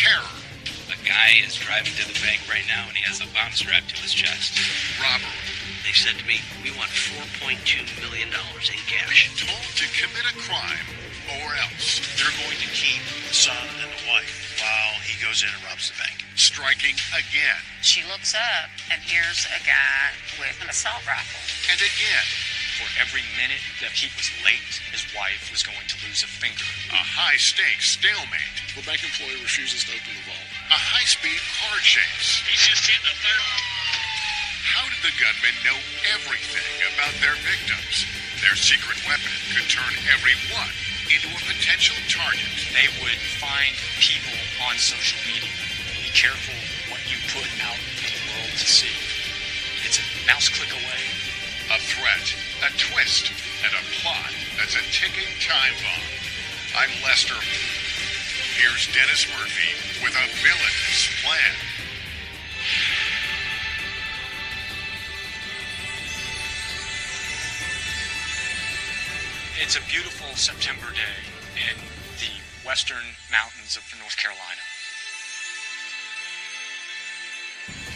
Terror. A guy is driving to the bank right now and he has a bomb strapped to his chest. Robbery. They said to me, we want $4.2 million in cash. Told to commit a crime or else. They're going to keep the son and the wife while he goes in and robs the bank. Striking again. She looks up, and here's a guy with an assault rifle. And again. For every minute that he was late, his wife was going to lose a finger. A high-stakes stalemate. The bank employee refuses to open the vault. A high-speed car chase. He's just hitting a third. How did the gunmen know everything about their victims? Their secret weapon could turn everyone into a potential target. They would find people on social media. Be careful what you put out in the world to see. It's a mouse click away. A threat, a twist, and a plot that's a ticking time bomb. I'm Lester. Here's Dennis Murphy with a villainous plan. It's a beautiful September day in the western mountains of North Carolina.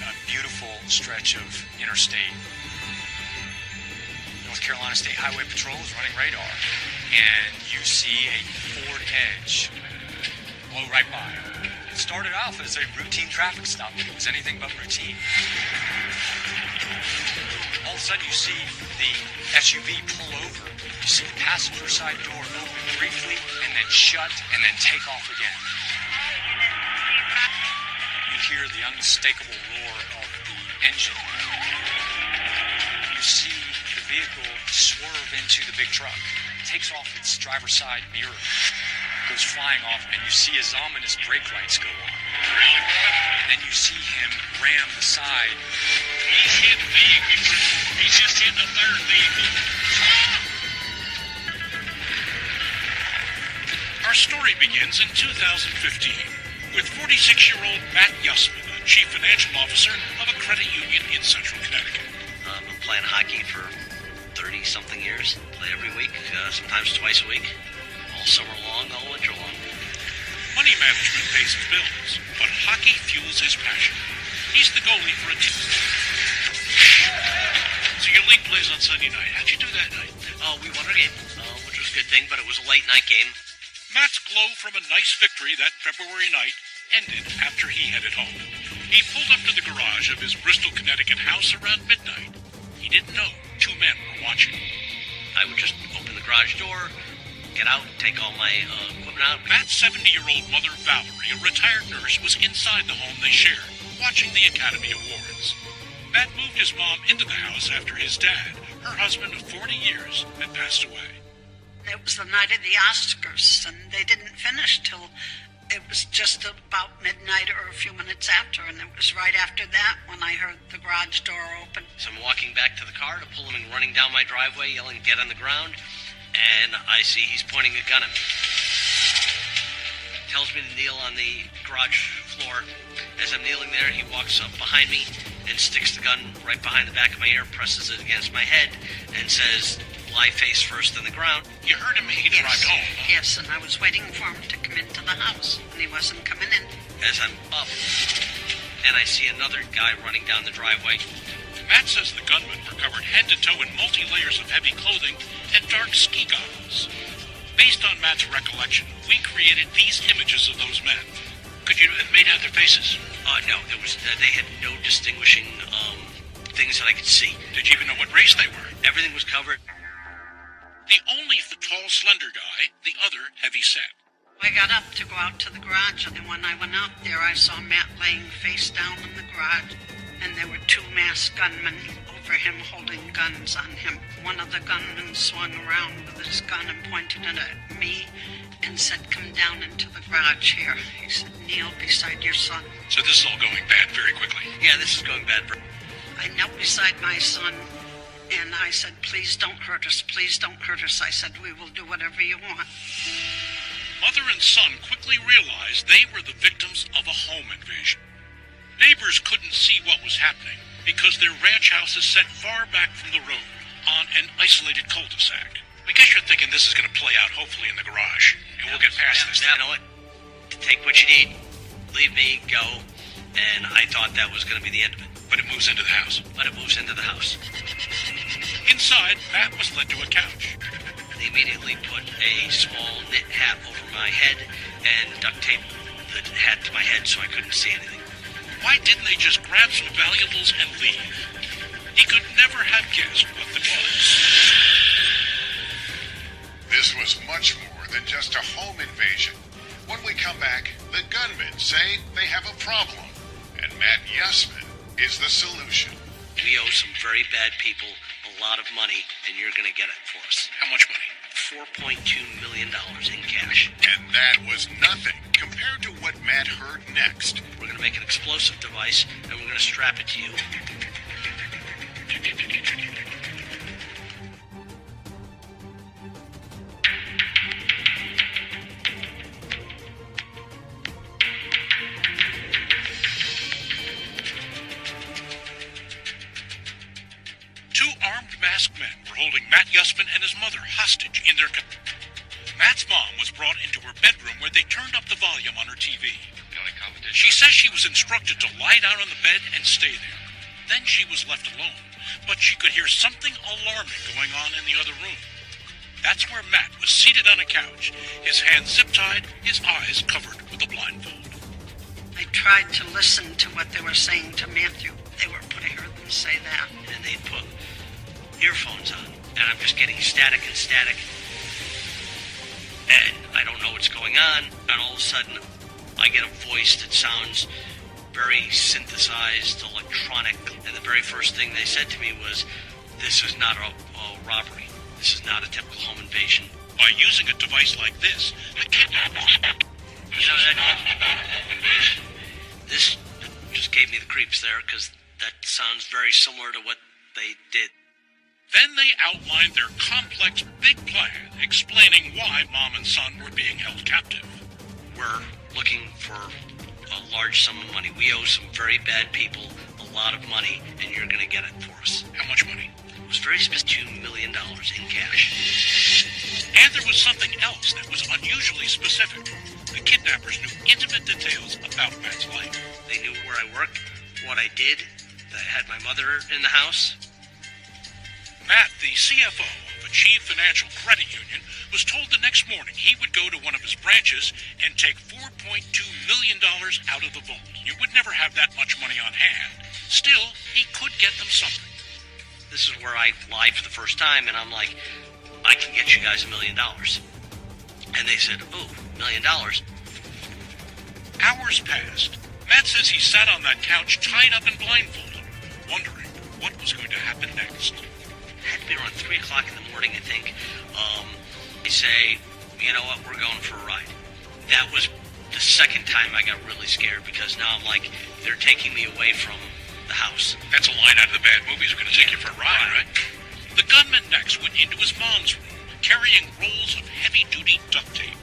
A beautiful stretch of interstate. North Carolina State Highway Patrol is running radar, and you see a Ford Edge blow right by. It started off as a routine traffic stop, but it was anything but routine. All of a sudden, you see the SUV pull over. You see the passenger side door open briefly, and then shut, and then take off again. You hear the unmistakable roar of the engine. You see the vehicle swerve into the big truck, takes off its driver's side mirror, goes flying off, and you see his ominous brake lights go on. And then you see him ram the side. He's hitting vehicles. He's just hitting a third vehicle. Our story begins in 2015 with 46-year-old Matt Yussman, the chief financial officer of a credit union in central Connecticut. I've been playing hockey for 30-something years. Play every week, sometimes twice a week. All summer long, all winter long. Money management pays its bills, but hockey fuels his passion. He's the goalie for a team. So your league plays on Sunday night. How'd you do that night? We won our game, which was a good thing, but it was a late night game. Matt's glow from a nice victory that February night ended after he headed home. He pulled up to the garage of his Bristol, Connecticut house around midnight. He didn't know 2 men were watching. I would just open the garage door, get out, take all my equipment out. Matt's 70-year-old mother, Valerie, a retired nurse, was inside the home they shared, watching the Academy Awards. Matt moved his mom into the house after his dad, her husband of 40 years, had passed away. It was the night of the Oscars, and they didn't finish till it was just about midnight or a few minutes after, and it was right after that when I heard the garage door open. So I'm walking back to the car to pull him and running down my driveway, yelling, "Get on the ground," and I see he's pointing a gun at me. Tells me to kneel on the garage floor. As I'm kneeling there, he walks up behind me and sticks the gun right behind the back of my ear, presses it against my head, and says, "Lie face first on the ground." You heard him, he drive home. Yes, and I was waiting for him to come into the house, and he wasn't coming in. As I'm up, and I see another guy running down the driveway. Matt says the gunmen were covered head to toe in multi-layers of heavy clothing and dark ski goggles. Based on Matt's recollection, we created these images of those men. Could you have made out their faces? No, they had no distinguishing things that I could see. Did you even know what race they were? Everything was covered. The only tall, slender guy, the other heavy set. I got up to go out to the garage, and when I went out there, I saw Matt laying face down in the garage, and there were 2 masked gunmen over him holding guns on him. One of the gunmen swung around with his gun and pointed it at me and said, "Come down into the garage here." He said, "Kneel beside your son." So this is all going bad very quickly. Yeah, this is going bad. I knelt beside my son, and I said, "Please don't hurt us. Please don't hurt us." I said, "We will do whatever you want." Mother and son quickly realized they were the victims of a home invasion. Neighbors couldn't see what was happening because their ranch house is set far back from the road on an isolated cul-de-sac. I guess you're thinking this is going to play out hopefully in the garage, and we'll get past this. You know what? Take what you need. leave me, go, and I thought that was going to be the end of it. But it moves into the house. Inside, Matt was led to a couch. They immediately put a small knit hat over my head and duct tape the hat to my head so I couldn't see anything. Why didn't they just grab some valuables and leave? He could never have guessed what it was. This was much more than just a home invasion. When we come back, the gunmen say they have a problem, and Matt Yusman is the solution. We owe some very bad people a lot of money, and you're going to get it for us. How much money? $4.2 million in cash. And that was nothing compared to what Matt heard next. We're going to make an explosive device, and we're going to strap it to you. Two armed masked men were holding Matt Yusman and his mother hostage in their... Matt's mom was brought into her bedroom where they turned up the volume on her TV. She says she was instructed to lie down on the bed and stay there. Then she was left alone, but she could hear something alarming going on in the other room. That's where Matt was seated on a couch, his hands zip-tied, his eyes covered with a blindfold. I tried to listen to what they were saying to Matthew. I heard them say that. And they'd put earphones on, and I'm just getting static and static. And I don't know what's going on, and all of a sudden, I get a voice that sounds very synthesized, electronic, and the very first thing they said to me was, "This is not a robbery. This is not a typical home invasion." By using a device like this, the kidnappers... This just gave me the creeps there, because that sounds very similar to what they did. Then they outlined their complex, big plan, explaining why Mom and son were being held captive. We're looking for a large sum of money. We owe some very bad people a lot of money, and you're going to get it for us. How much money? It was very specific, $2 million in cash. And there was something else that was unusually specific. The kidnappers knew intimate details about Matt's life. They knew where I worked, what I did, that I had my mother in the house. Matt, the CFO of a chief financial credit union, was told the next morning he would go to one of his branches and take $4.2 million out of the vault. You would never have that much money on hand. Still, he could get them something. This is where I lied for the first time, and I'm like, I can get you guys $1 million. And they said, "Oh, $1 million?" Hours passed. Matt says he sat on that couch tied up and blindfolded, wondering what was going to happen next. It had to be around 3 o'clock in the morning, I think. They say, "You know what, we're going for a ride." That was the second time I got really scared, because now I'm like, they're taking me away from the house. That's a line out of the bad movies. We're going to take you for a ride, right? The gunman next went into his mom's room, carrying rolls of heavy-duty duct tape.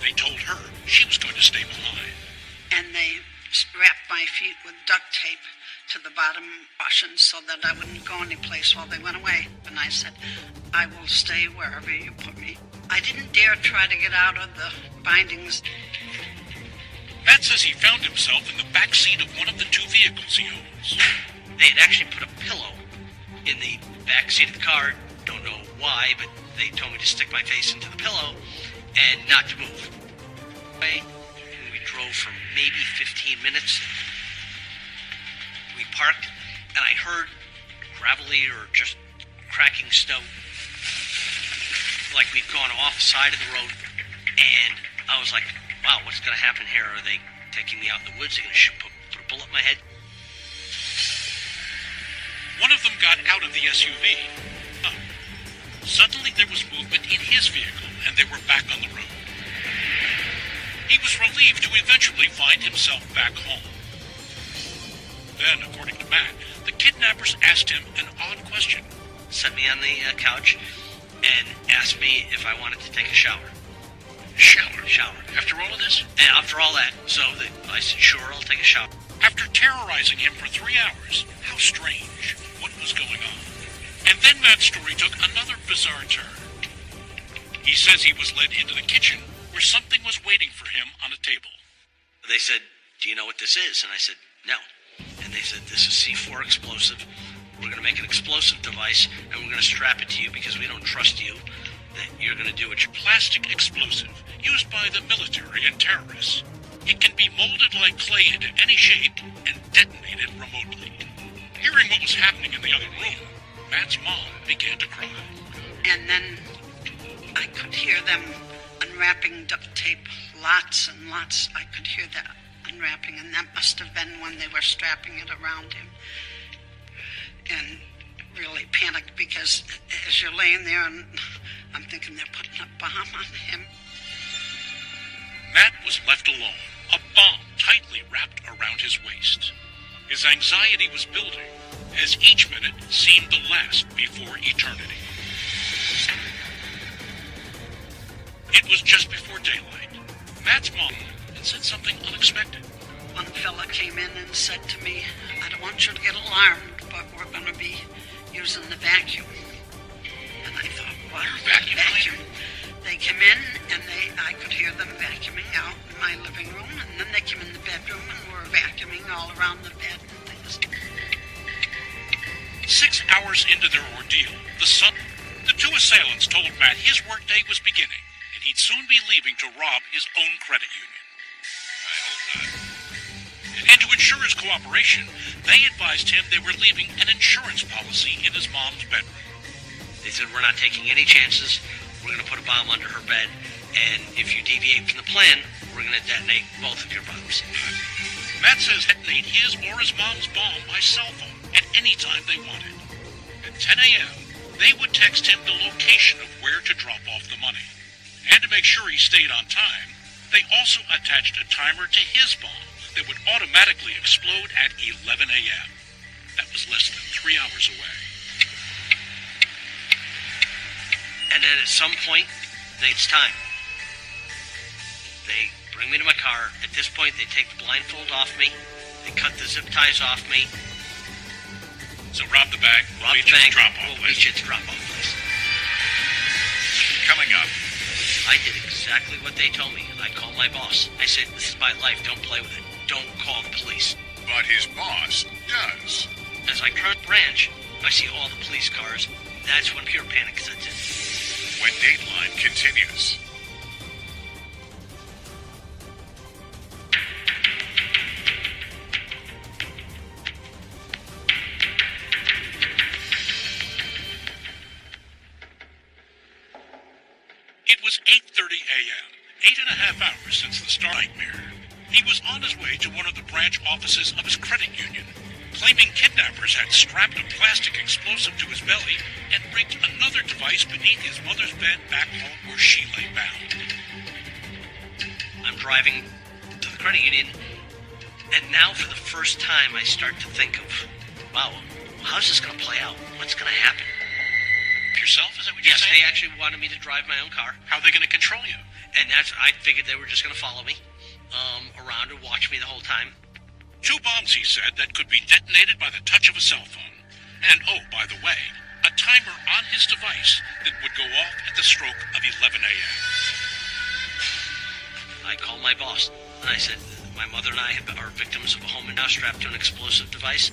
They told her she was going to stay behind. And they wrapped my feet with duct tape to the bottom cushions so that I wouldn't go anyplace while they went away. And I said, "I will stay wherever you put me." I didn't dare try to get out of the bindings. Matt says he found himself in the back seat of one of the two vehicles he owns. They had actually put a pillow in the back seat of the car. Don't know why, but they told me to stick my face into the pillow and not to move. We drove for maybe 15 minutes. We parked, and I heard gravelly or just cracking snow, like we'd gone off the side of the road. And I was like, wow, what's going to happen here? Are they taking me out in the woods? Are they going to put a bullet in my head? One of them got out of the SUV. Suddenly there was movement in his vehicle, and they were back on the road. He was relieved to eventually find himself back home. Then, according to Matt, the kidnappers asked him an odd question. Set me on the couch and asked me if I wanted to take a shower. Shower. After all of this? And after all that. So I said, sure, I'll take a shower. After terrorizing him for 3 hours, how strange. What was going on? And then Matt's story took another bizarre turn. He says he was led into the kitchen where something was waiting for him on a table. They said, do you know what this is? And I said, no. And they said, this is C4 explosive. We're going to make an explosive device, and we're going to strap it to you because we don't trust you that you're going to do it. Plastic explosive used by the military and terrorists. It can be molded like clay into any shape and detonated remotely. Hearing what was happening in the other room, Matt's mom began to cry. And then I could hear them unwrapping duct tape, lots and lots. I could hear that unwrapping, and that must have been when they were strapping it around him. And really panicked because as you're laying there, and I'm thinking they're putting a bomb on him. Matt was left alone, a bomb tightly wrapped around his waist. His anxiety was building as each minute seemed the last before eternity. It was just before daylight. Matt's mom had said something unexpected. One fella came in and said to me, I don't want you to get alarmed, but we're going to be using the vacuum. And I thought, what? Vacuum? They came in, and I could hear them vacuuming out in my living room, and then they came in the bedroom and were vacuuming all around the bed and things. 6 hours into their ordeal, the two assailants told Matt his workday was beginning, and he'd soon be leaving to rob his own credit union. I hope not. And to ensure his cooperation, they advised him they were leaving an insurance policy in his mom's bedroom. They said, we're not taking any chances. We're going to put a bomb under her bed, and if you deviate from the plan, we're going to detonate both of your bombs. Matt says detonate his or his mom's bomb by cell phone at any time they wanted. At 10 a.m., they would text him the location of where to drop off the money. And to make sure he stayed on time, they also attached a timer to his bomb that would automatically explode at 11 a.m. That was less than 3 hours away. And then at some point, it's time. They bring me to my car. At this point, they take the blindfold off me. They cut the zip ties off me. So rob the bank. Rob the bank. We'll meet you at the drop-off place. Coming up. I did exactly what they told me. I called my boss. I said, this is my life. Don't play with it. Don't call the police. But his boss does. As I turn the branch, I see all the police cars. That's when pure panic sets in. When Dateline continues. It was 8:30 a.m., 8.5 hours since the start nightmare. He was on his way to one of the branch offices of his credit union, claiming kidnappers had strapped a plastic explosive to his belly and rigged another device beneath his mother's bed back home where she lay bound. I'm driving to the credit union, and now for the first time I start to think of, wow, how's this going to play out? What's going to happen? Yourself? Is that what you're Yes, saying? they actually wanted me to drive my own car. How are they going to control you? And I figured they were just going to follow me around and watch me the whole time. 2 bombs, he said, that could be detonated by the touch of a cell phone. And oh, by the way, a timer on his device that would go off at the stroke of 11 a.m. I called my boss, and I said, my mother and I are victims of a home and house strapped to an explosive device.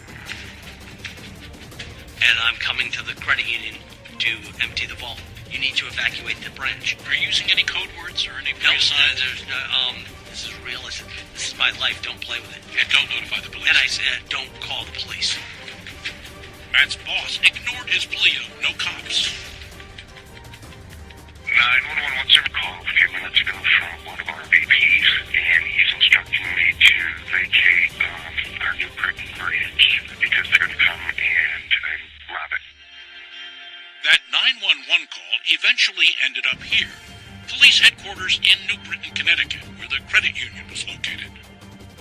And I'm coming to the credit union to empty the vault. You need to evacuate the branch. Are you using any code words or any No, pre-assigned? there's no, this is real. This is my life. Don't play with it. And don't notify the police. And I said, don't call the police. Matt's boss ignored his plea of no cops. 911, what's your call a few minutes ago from one of our VPs, and he's instructing me to vacate our new Britain branch because they're going to come and rob it. That 911 call eventually ended up here. Police headquarters in New Britain, Connecticut, where the credit union was located.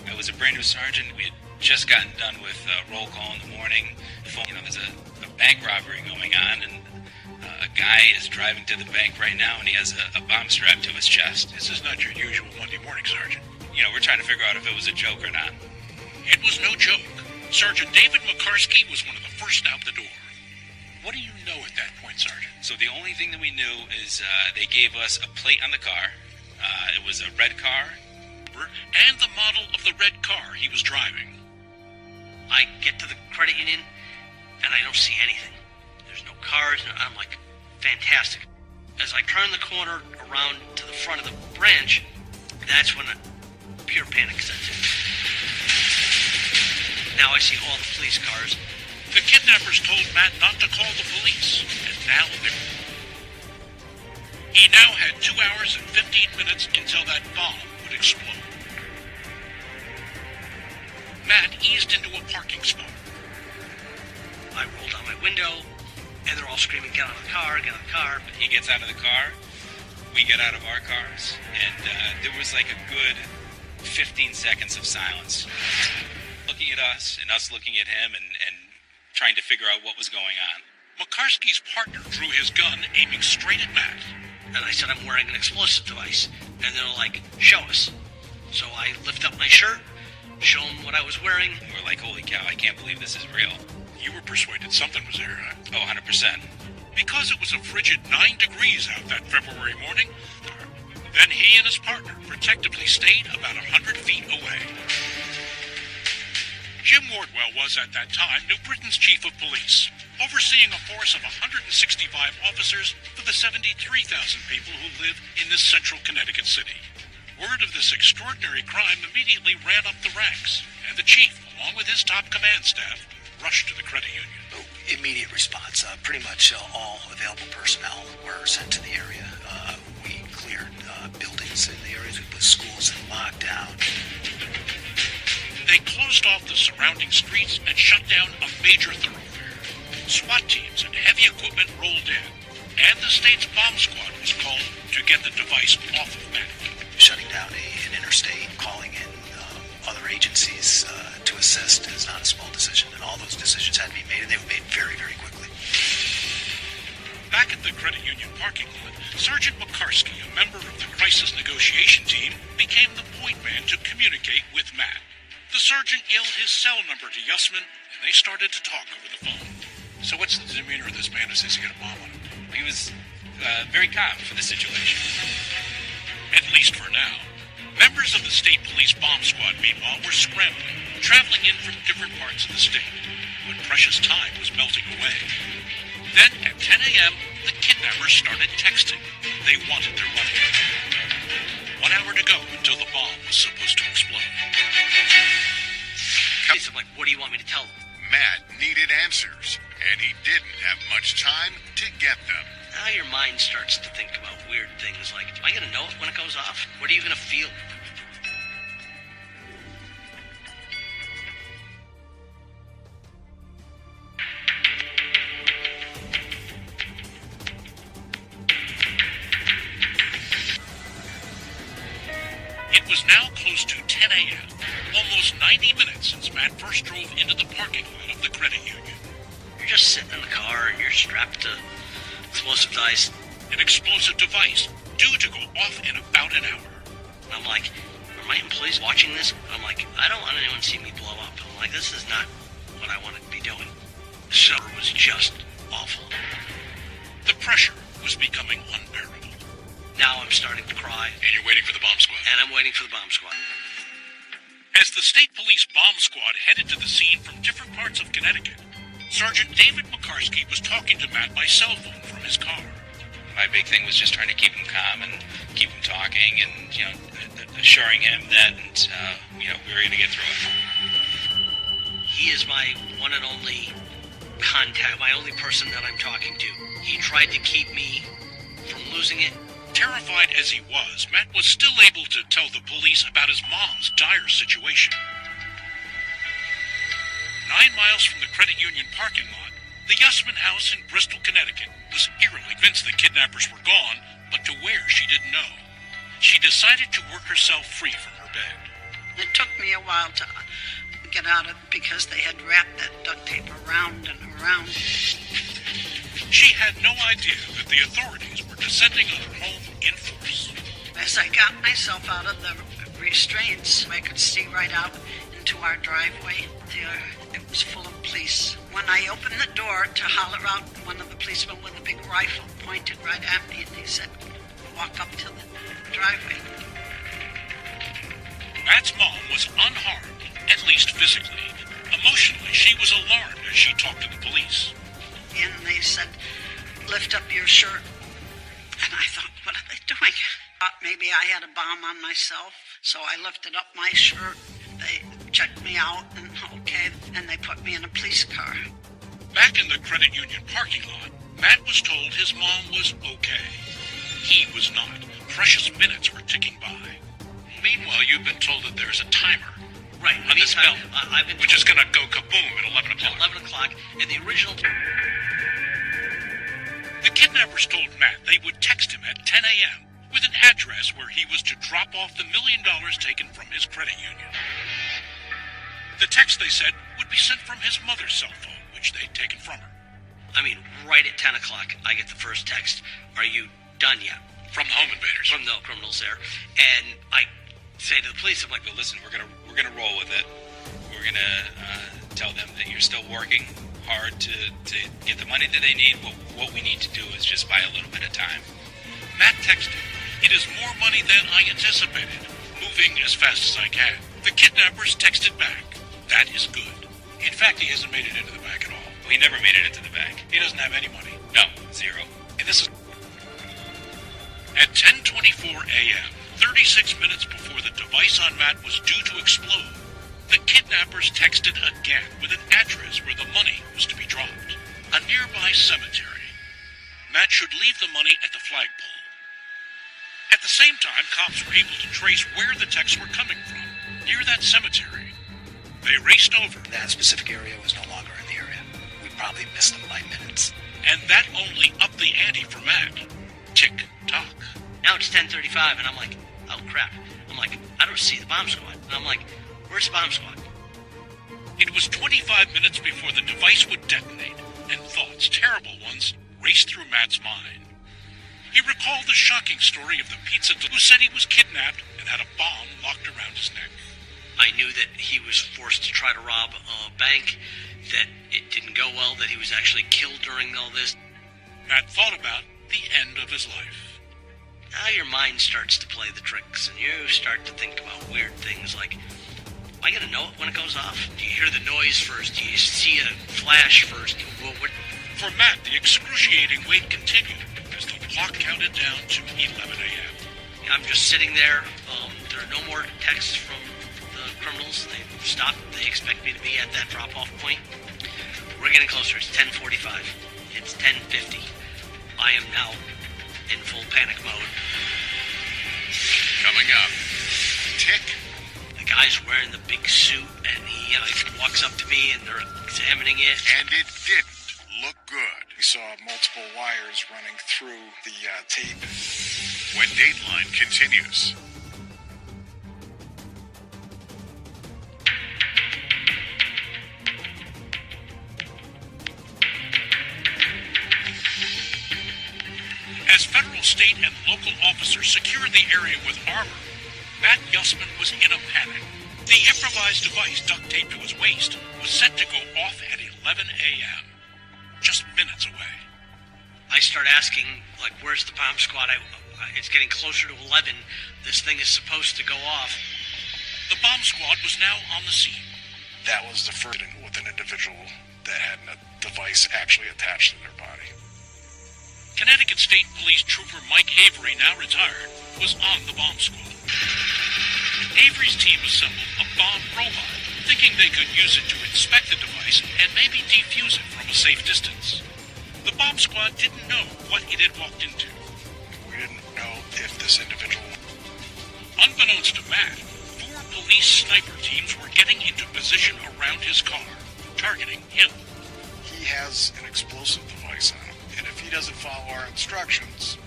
I was a brand new sergeant. We had just gotten done with roll call in the morning. There's a bank robbery going on, and a guy is driving to the bank right now, and he has a bomb strapped to his chest. This is not your usual Monday morning, Sergeant. We're trying to figure out if it was a joke or not. It was no joke. Sergeant David McCarsky was one of the first out the door. What do you know at that point, Sergeant? So the only thing that we knew is they gave us a plate on the car. It was a red car. number and the model of the red car he was driving. I get to the credit union, and I don't see anything. There's no cars, and I'm like, fantastic. As I turn the corner around to the front of the branch, that's when a pure panic sets in. Now I see all the police cars. The kidnappers told Matt not to call the police, and now he now had 2 hours and 15 minutes until that bomb would explode. Matt eased into a parking spot. I roll down my window, and they're all screaming, get out of the car, get out of the car. He gets out of the car, we get out of our cars, and there was like a good 15 seconds of silence. Looking at us, and us looking at him, and trying to figure out what was going on. Makarsky's partner drew his gun, aiming straight at Matt. And I said, I'm wearing an explosive device. And they're like, show us. So I lift up my shirt, show them what I was wearing. We're like, holy cow, I can't believe this is real. You were persuaded something was there, huh? Oh, 100%. Because it was a frigid 9 degrees out that February morning, then he and his partner protectively stayed about 100 feet away. Jim Wardwell was, at that time, New Britain's chief of police, overseeing a force of 165 officers for the 73,000 people who live in this central Connecticut city. Word of this extraordinary crime immediately ran up the ranks, and the chief, along with his top command staff, rushed to the credit union. Immediate response. Pretty much all available personnel were sent to the area. We cleared buildings in the areas. We put schools in lockdown. They closed off the surrounding streets and shut down a major thoroughfare. SWAT teams and heavy equipment rolled in, and the state's bomb squad was called to get the device off of Matt. Shutting down an interstate, calling in other agencies to assist is not a small decision, and all those decisions had to be made, and they were made very, very quickly. Back at the credit union parking lot, Sergeant Makarsky, a member of the crisis negotiation team, became the point man to communicate with Matt. The sergeant yelled his cell number to Yussman, and they started to talk over the phone. So what's the demeanor of this man who says he got a bomb on him? He was very calm for the situation. At least for now. Members of the state police bomb squad, meanwhile, were scrambling, traveling in from different parts of the state, when precious time was melting away. Then, at 10 a.m., the kidnappers started texting. They wanted their money. 1 hour to go until the bomb was supposed to explode. I'm like, what do you want me to tell them? Matt needed answers, and he didn't have much time to get them. Now your mind starts to think about weird things like, am I going to know it when it goes off? What are you going to feel? It was now close to 10 a.m., almost 90 minutes since Matt first drove into the parking lot of the credit union. You're just sitting in the car and you're strapped to explosive device. An explosive device due to go off in about an hour. And I'm like, are my employees watching this? I'm like, I don't want anyone to see me blow up. I'm like, this is not what I want to be doing. So it was just awful. The pressure was becoming unbearable. Now I'm starting to cry. And you're waiting for the bomb squad. And I'm waiting for the bomb squad. As the state police bomb squad headed to the scene from different parts of Connecticut, Sergeant David Makarsky was talking to Matt by cell phone from his car. My big thing was just trying to keep him calm and keep him talking and, assuring him that, we were going to get through it. He is my one and only contact, my only person that I'm talking to. He tried to keep me from losing it. Terrified as he was, Matt was still able to tell the police about his mom's dire situation. 9 miles from the credit union parking lot, the Yussman house in Bristol, Connecticut, was eerily convinced the kidnappers were gone, but to where she didn't know. She decided to work herself free from her bed. It took me a while to get out of it because they had wrapped that duct tape around and around. She had no idea that the authorities were descending on her home in force. As I got myself out of the restraints, I could see right out into our driveway. There, it was full of police. When I opened the door to holler out, one of the policemen with a big rifle pointed right at me, and he said, walk up to the driveway. Matt's mom was unharmed, at least physically. Emotionally, she was alarmed as she talked to the police. And they said, lift up your shirt. And I thought, what are they doing? Thought maybe I had a bomb on myself, so I lifted up my shirt. They checked me out, and okay, and they put me in a police car. Back in the credit union parking lot, Matt was told his mom was okay. He was not. Precious minutes were ticking by. Meanwhile, you've been told that there's a timer. Right. On this bell, I've been which is going to go kaboom at 11 o'clock. 11 o'clock, and the original... The kidnappers told Matt they would text him at 10 a.m. with an address where he was to drop off the $1 million taken from his credit union. The text, they said, would be sent from his mother's cell phone, which they'd taken from her. I mean, right at 10 o'clock, I get the first text. Are you done yet? From the home invaders. From the criminals there. And I say to the police, I'm like, But listen, we're gonna roll with it. We're gonna tell them that you're still working hard to get the money that they need. What we need to do is just buy a little bit of time. Matt texted, "It is more money than I anticipated. Moving as fast as I can." The kidnappers texted back, "That is good." In fact, he hasn't made it into the bank at all. We never made it into the bank. He doesn't have any money. No, zero. And this is... At 10:24 a.m., 36 minutes before the device on Matt was due to explode, the kidnappers texted again with an address where the money was to be dropped. A nearby cemetery. Matt should leave the money at the flagpole. At the same time, cops were able to trace where the texts were coming from, near that cemetery. They raced over. That specific area was no longer in the area. We probably missed them by minutes. And that only upped the ante for Matt. Tick-tock. now it's 10:35, and I'm like, oh crap. I'm like, I don't see the bomb squad. And I'm like, where's the bomb squad? It was 25 minutes before the device would detonate, and thoughts, terrible ones, raced through Matt's mind. He recalled the shocking story of the pizza who said he was kidnapped and had a bomb locked around his neck. I knew that he was forced to try to rob a bank, that it didn't go well, that he was actually killed during all this. Matt thought about the end of his life. Now your mind starts to play the tricks, and you start to think about weird things like, am I going to know it when it goes off? Do you hear the noise first? Do you see a flash first? For Matt, the excruciating wait continued as the clock counted down to 11 a.m. I'm just sitting there. There are no more texts from the criminals. They've stopped. They expect me to be at that drop-off point. We're getting closer. It's 10:45. It's 10:50. I am now in full panic mode. Coming up, Tick. The guy's wearing the big suit, and he walks up to me, and they're examining it. And it didn't look good. We saw multiple wires running through the tape. When Dateline continues. As federal, state, and local officers secured the area with armor, Matt Yussman was in a panic. The improvised device duct taped to his waist was set to go off at 11 a.m., just minutes away. I start asking, like, where's the bomb squad? It's getting closer to 11. This thing is supposed to go off. The bomb squad was now on the scene. That was the first incident with an individual that had a device actually attached to their body. Connecticut State Police Trooper Mike Avery, now retired, was on the bomb squad. Avery's team assembled a bomb robot, thinking they could use it to inspect the device and maybe defuse it from a safe distance. The bomb squad didn't know what it had walked into. We didn't know if this individual... Unbeknownst to Matt, 4 police sniper teams were getting into position around his car, targeting him. He has an explosive device on him, and if he doesn't follow our instructions,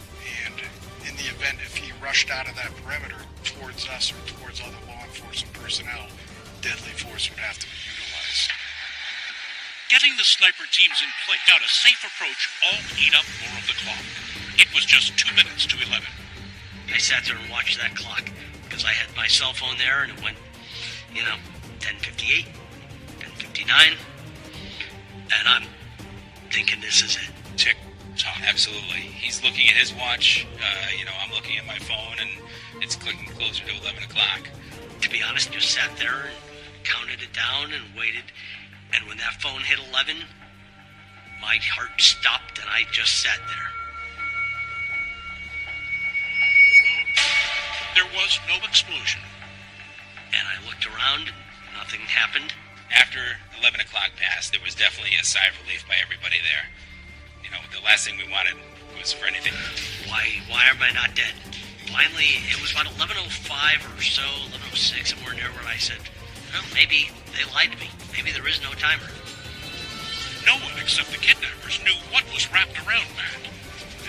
and in the event if he rushed out of that perimeter towards us or towards other law enforcement personnel, deadly force would have to be utilized. Getting the sniper teams in place out a safe approach all ate up more of the clock. It was just 2 minutes to 11. I sat there and watched that clock because I had my cell phone there, and it went, 10:58, 10:59, and I'm thinking this is it. Tick tock. Absolutely. He's looking at his watch. I'm looking at my phone, and it's clicking closer to 11 o'clock. be honest, just sat there and counted it down and waited. And when that phone hit 11, my heart stopped and I just sat there. There was no explosion. And I looked around and nothing happened. After 11 o'clock passed, there was definitely a sigh of relief by everybody there. You know, the last thing we wanted was for anything. Why am I not dead? Finally, it was about 11:05 or so, 11:06, somewhere near where I said, well, maybe they lied to me. Maybe there is no timer. No one except the kidnappers knew what was wrapped around Matt.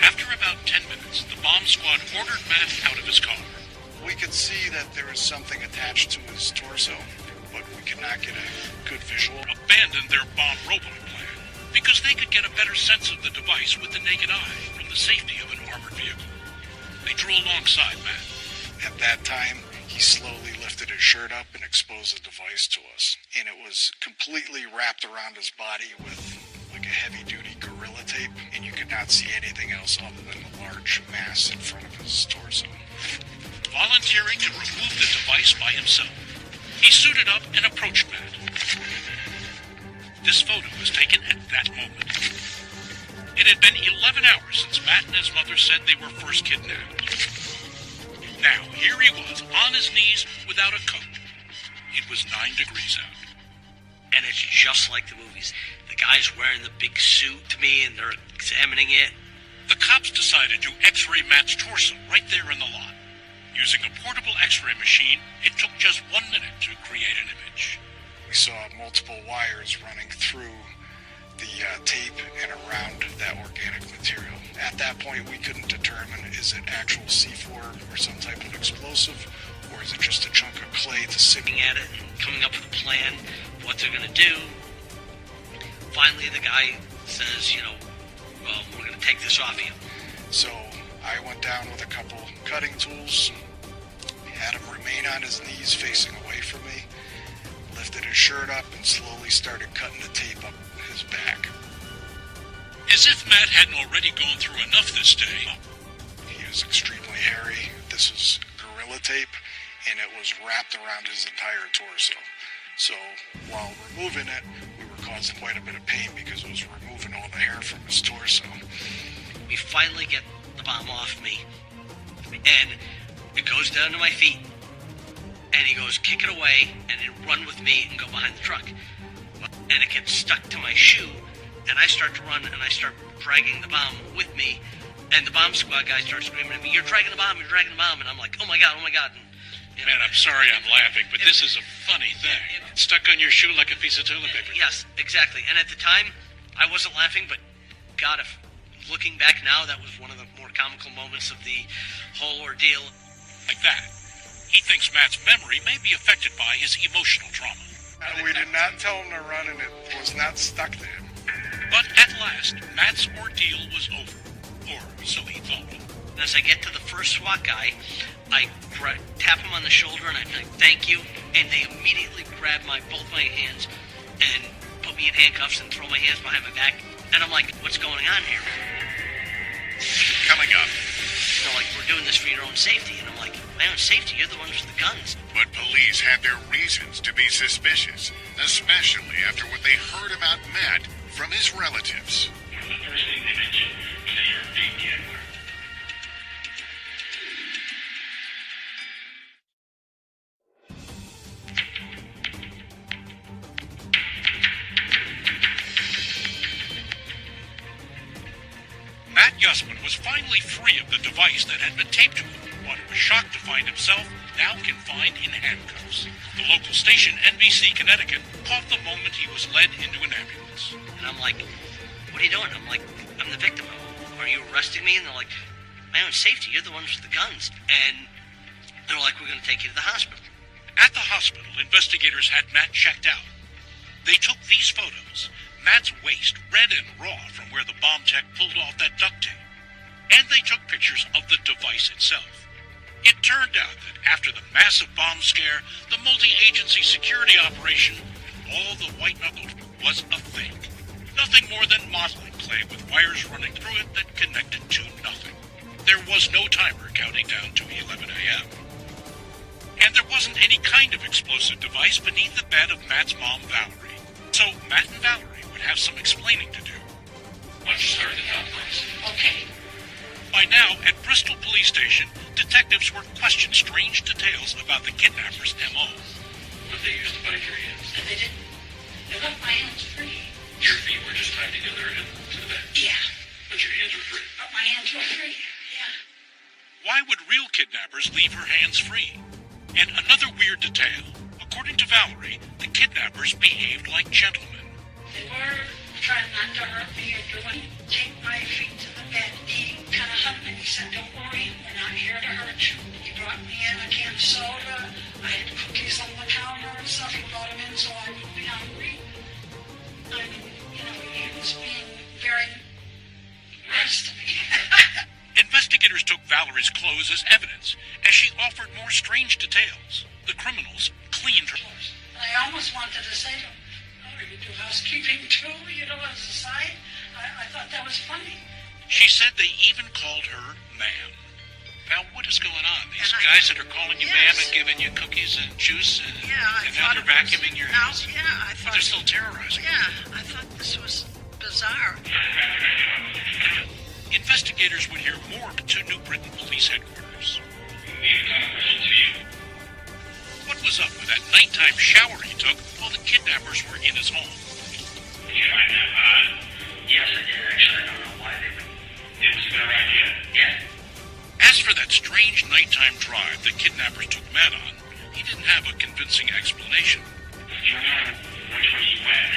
After about 10 minutes, the bomb squad ordered Matt out of his car. We could see that there was something attached to his torso, but we could not get a good visual. Abandoned their bomb robot plan because they could get a better sense of the device with the naked eye from the safety of an armored vehicle. They drew alongside Matt. At that time, he slowly lifted his shirt up and exposed the device to us. And it was completely wrapped around his body with like a heavy-duty gorilla tape, and you could not see anything else other than the large mass in front of his torso. Volunteering to remove the device by himself, he suited up and approached Matt. This photo was taken at that moment. It had been 11 hours since Matt and his mother said they were first kidnapped. Now, here he was, on his knees, without a coat. It was 9 degrees out. And it's just like the movies. The guy's wearing the big suit to me, and they're examining it. The cops decided to x-ray Matt's torso right there in the lot. Using a portable x-ray machine, it took just 1 minute to create an image. We saw multiple wires running through the tape and around that organic material. At that point, we couldn't determine, is it actual C4 or some type of explosive, or is it just a chunk of clay to looking at it and coming up with a plan, what they're going to do. Finally, the guy says, well, we're going to take this off you. So I went down with a couple cutting tools, had him remain on his knees facing away from me, lifted his shirt up, and slowly started cutting the tape up his back. As if Matt hadn't already gone through enough this day. He was extremely hairy. This was gorilla tape, and it was wrapped around his entire torso. So while removing it, we were causing quite a bit of pain because it was removing all the hair from his torso. We finally get the bomb off me, and it goes down to my feet. And he goes, kick it away, and then run with me and go behind the truck. And it gets stuck to my shoe, and I start to run, and I start dragging the bomb with me, and the bomb squad guy starts screaming at me, you're dragging the bomb, and I'm like, oh my god. And, Man, I'm sorry I'm laughing, but this is a funny thing. It's stuck on your shoe like a piece of toilet paper. Yes, exactly. And at the time, I wasn't laughing, but God, if looking back now, that was one of the more comical moments of the whole ordeal. Like that. He thinks Matt's memory may be affected by his emotional trauma. We did not tell him to run, and it was not stuck to him. But at last, Matt's ordeal was over. Or so he thought. And as I get to the first SWAT guy, I tap him on the shoulder, and I'm like, thank you. And they immediately grab both my hands and put me in handcuffs and throw my hands behind my back. And I'm like, what's going on here? Coming up. They're like, we're doing this for your own safety. And I'm like, my own safety? You're the ones with the guns. But police had their reasons to be suspicious, especially after what they heard about Matt from his relatives. The first thing they mentioned was that you're a big gambler. Matt Yusman was finally free of the device that had been taped to him, but was shocked to find himself now confined in handcuffs. The local station, NBC Connecticut, caught the moment he was led into an ambulance. And I'm like, what are you doing? I'm like, I'm the victim. Are you arresting me? And they're like, my own safety, you're the ones with the guns. And they're like, we're going to take you to the hospital. At the hospital, investigators had Matt checked out. They took these photos. Matt's waist, red and raw from where the bomb tech pulled off that duct tape. And they took pictures of the device itself. It turned out that after the massive bomb scare, the multi-agency security operation and all the white knuckles was a fake. Nothing more than modeling clay with wires running through it that connected to nothing. There was no timer counting down to 11 a.m. And there wasn't any kind of explosive device beneath the bed of Matt's mom, Valerie. So Matt and Valerie would have some explaining to do. Why don't you start at the top, please? Okay. By now, at Bristol Police Station, detectives were questioning strange details about the kidnapper's M.O. But they used to bite your hands. They didn't. They left my hands free. Your feet were just tied together and to the bed. Yeah. But your hands were free. But my hands were free. Yeah. Why would real kidnappers leave her hands free? And another weird detail. According to Valerie, the kidnappers behaved like gentlemen. They were trying not to hurt me or doing. Take my feet to the bed. He kind of hugged me. He said, "Don't worry, we're not here to hurt you." He brought me in a can of soda. I had cookies on the counter and stuff. He brought them in so I wouldn't be hungry. I mean, he was being very nice to me. Investigators took Valerie's clothes as evidence, as she offered more strange details. The criminals cleaned her clothes. I almost wanted to say to him, "Oh, you do housekeeping too, as a side?" I thought that was funny. She said they even called her ma'am. Val, what is going on? These And guys that are calling you Yes. ma'am and giving you cookies and juice, and, Yeah, I and now thought they're it was- vacuuming your now, house? Yeah, I But thought. they're still terrorizing you. Yeah, I thought this was bizarre. Investigators would hear more to New Britain Police Headquarters. What was up with that nighttime shower he took while the kidnappers were in his home? Did you find that odd? Yes, I did. Actually, I don't know why they would. It was a good idea. Yeah. As for that strange nighttime drive the kidnappers took Matt on, he didn't have a convincing explanation. You know which way you went.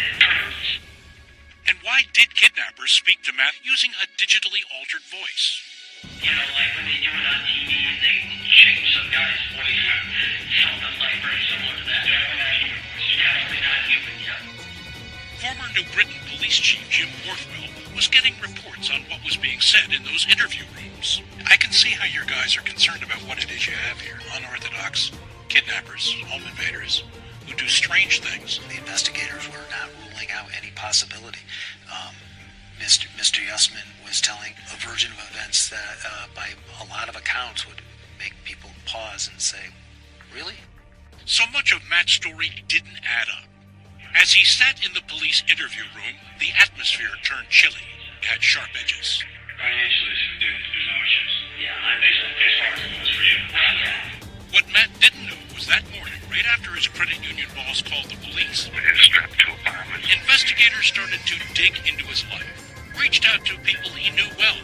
And why did kidnappers speak to Matt using a digitally altered voice? You know, like when they do it on TV and they change some guy's voice, something like very similar to that. Definitely not human, yep. Former New Britain Police Chief Jim Worthwell was getting reports on what was being said in those interview rooms. I can see how your guys are concerned about what it is you have here. Unorthodox kidnappers, home invaders, who do strange things. The investigators were not ruling out any possibility. Mr. Yussman was telling a version of events that, by a lot of accounts, would make people pause and say, "Really?" So much of Matt's story didn't add up. As he sat in the police interview room, the atmosphere turned chilly, had sharp edges. Financially, there's no issues. Yeah, I'm as far as it goes for you. Yeah. What Matt didn't know was that morning, right after his credit union boss called the police, With his strapped to a bomb. investigators started to dig into his life, reached out to people he knew well,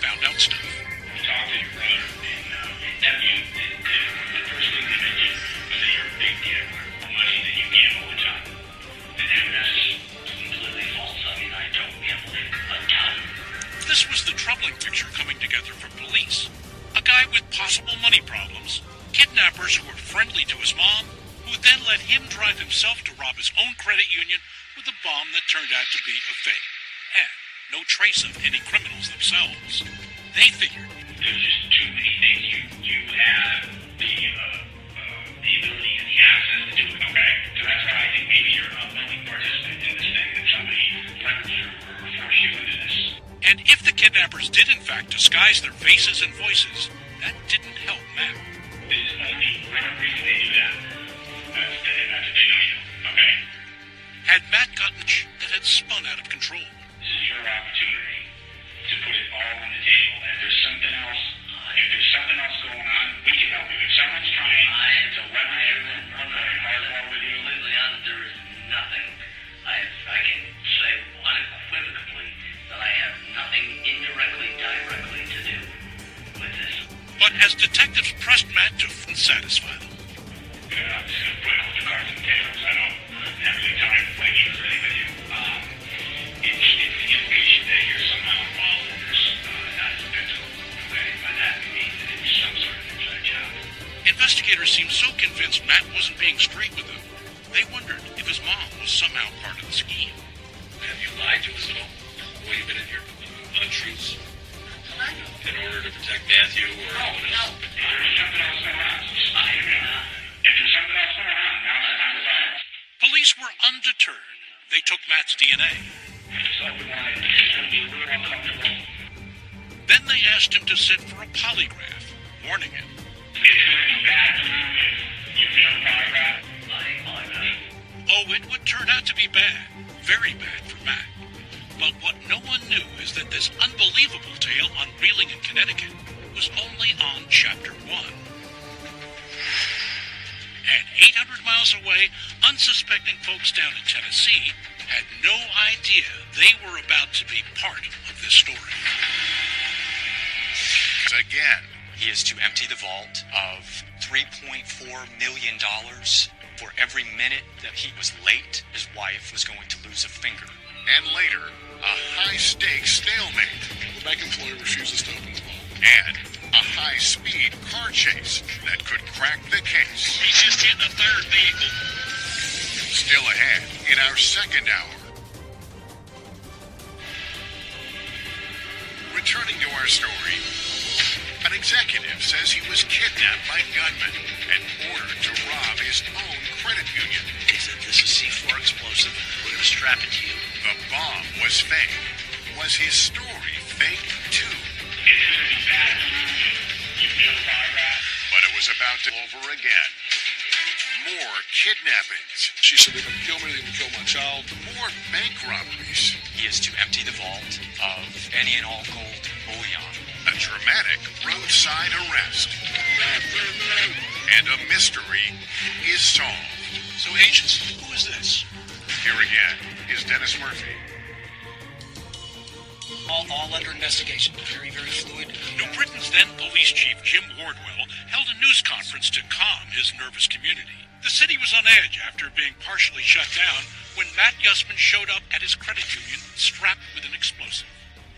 found out stuff. Talk to your brother and nephew. The first thing they mentioned was that you're a big gambler. Money that you gamble a ton. And that's completely false. I mean, I don't gamble a ton. This was the troubling picture coming together for police. A guy with possible money problems, kidnappers who were friendly to his mom, who then let him drive himself to rob his own credit union with a bomb that turned out to be a fake, and no trace of any criminals themselves. They figured There's just too many things you have the ability and the access to do it. Okay, so that's why I think maybe you're a willing participant in this thing that somebody leveraged or forced you into this. and if the kidnappers did in fact disguise their faces and voices, that didn't help Matt. This is only one reason they do that. That's if they know you. Okay, Had Matt gotten that had spun out of control? this is your opportunity to put it all on the table. And if there's something else going on, we can help you. If someone's trying to leverage you, hardball with you. Completely honest, there is nothing. I can say unequivocally that I have nothing indirectly, directly to do with this. But as detectives pressed Matt to satisfy them, I'm just going to put all the cards and tables. I don't have any time to play games really with you. It's the implication that you're somehow involved in this, not as a victim. Okay, by that we mean that it's some sort of inside job. investigators seemed so convinced Matt wasn't being straight with them, they wondered if his mom was somehow part of the scheme. Have you lied to us at all while you've been in here? Untruths? I know. In order to protect Matthew or anyone else? If there's something else going on, if there's something else going on, now's the time to find it. Police were undeterred. They took Matt's DNA. So we want it. It's going to be a little uncomfortable. Then they asked him to sit for a polygraph, warning him. It's going to be bad for you if Oh, it would turn out to be bad. Very bad for Matt. But what no one knew is that this unbelievable tale on Wheeling in Connecticut was only on Chapter 1. And 800 miles away, unsuspecting folks down in Tennessee had no idea they were about to be part of this story. Again, He is to empty the vault of $3.4 million. For every minute that he was late, his wife was going to lose a finger. and later, a high-stakes stalemate. The bank employee refuses to open the vault. And a high-speed car chase that could crack the case. He's just hitting a third vehicle. Still ahead in our second hour. Returning to our story, an executive says he was kidnapped by gunmen and ordered to rob his own credit union. He said, this is C4 explosive. We're going to strap it to you. The bomb was fake. Was his story fake too? But it was about to over again. More kidnappings. She said, they're going to kill me, they're going to kill my child. More bank robberies. He is to empty the vault of any and all gold bullion. A dramatic roadside arrest. And a mystery is solved. So, agents, who is this? Here again is Dennis Murphy. All under investigation. Very, very fluid. New Britain's then police chief, Jim Wardwell, held a news conference to calm his nervous community. The city was on edge after being partially shut down when Matt Yusman showed up at his credit union strapped with an explosive.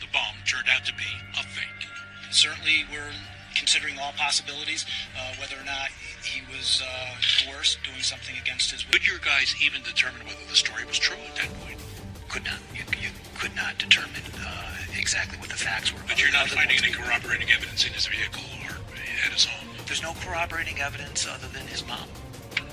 The bomb turned out to be a fake. Certainly, we're considering all possibilities, whether or not he was coerced, doing something against his will. Could your guys even determine whether the story was true at that point? Could not. You could not determine exactly what the facts were. But you're not finding any corroborating evidence in his vehicle or at his home? There's no corroborating evidence other than his mom.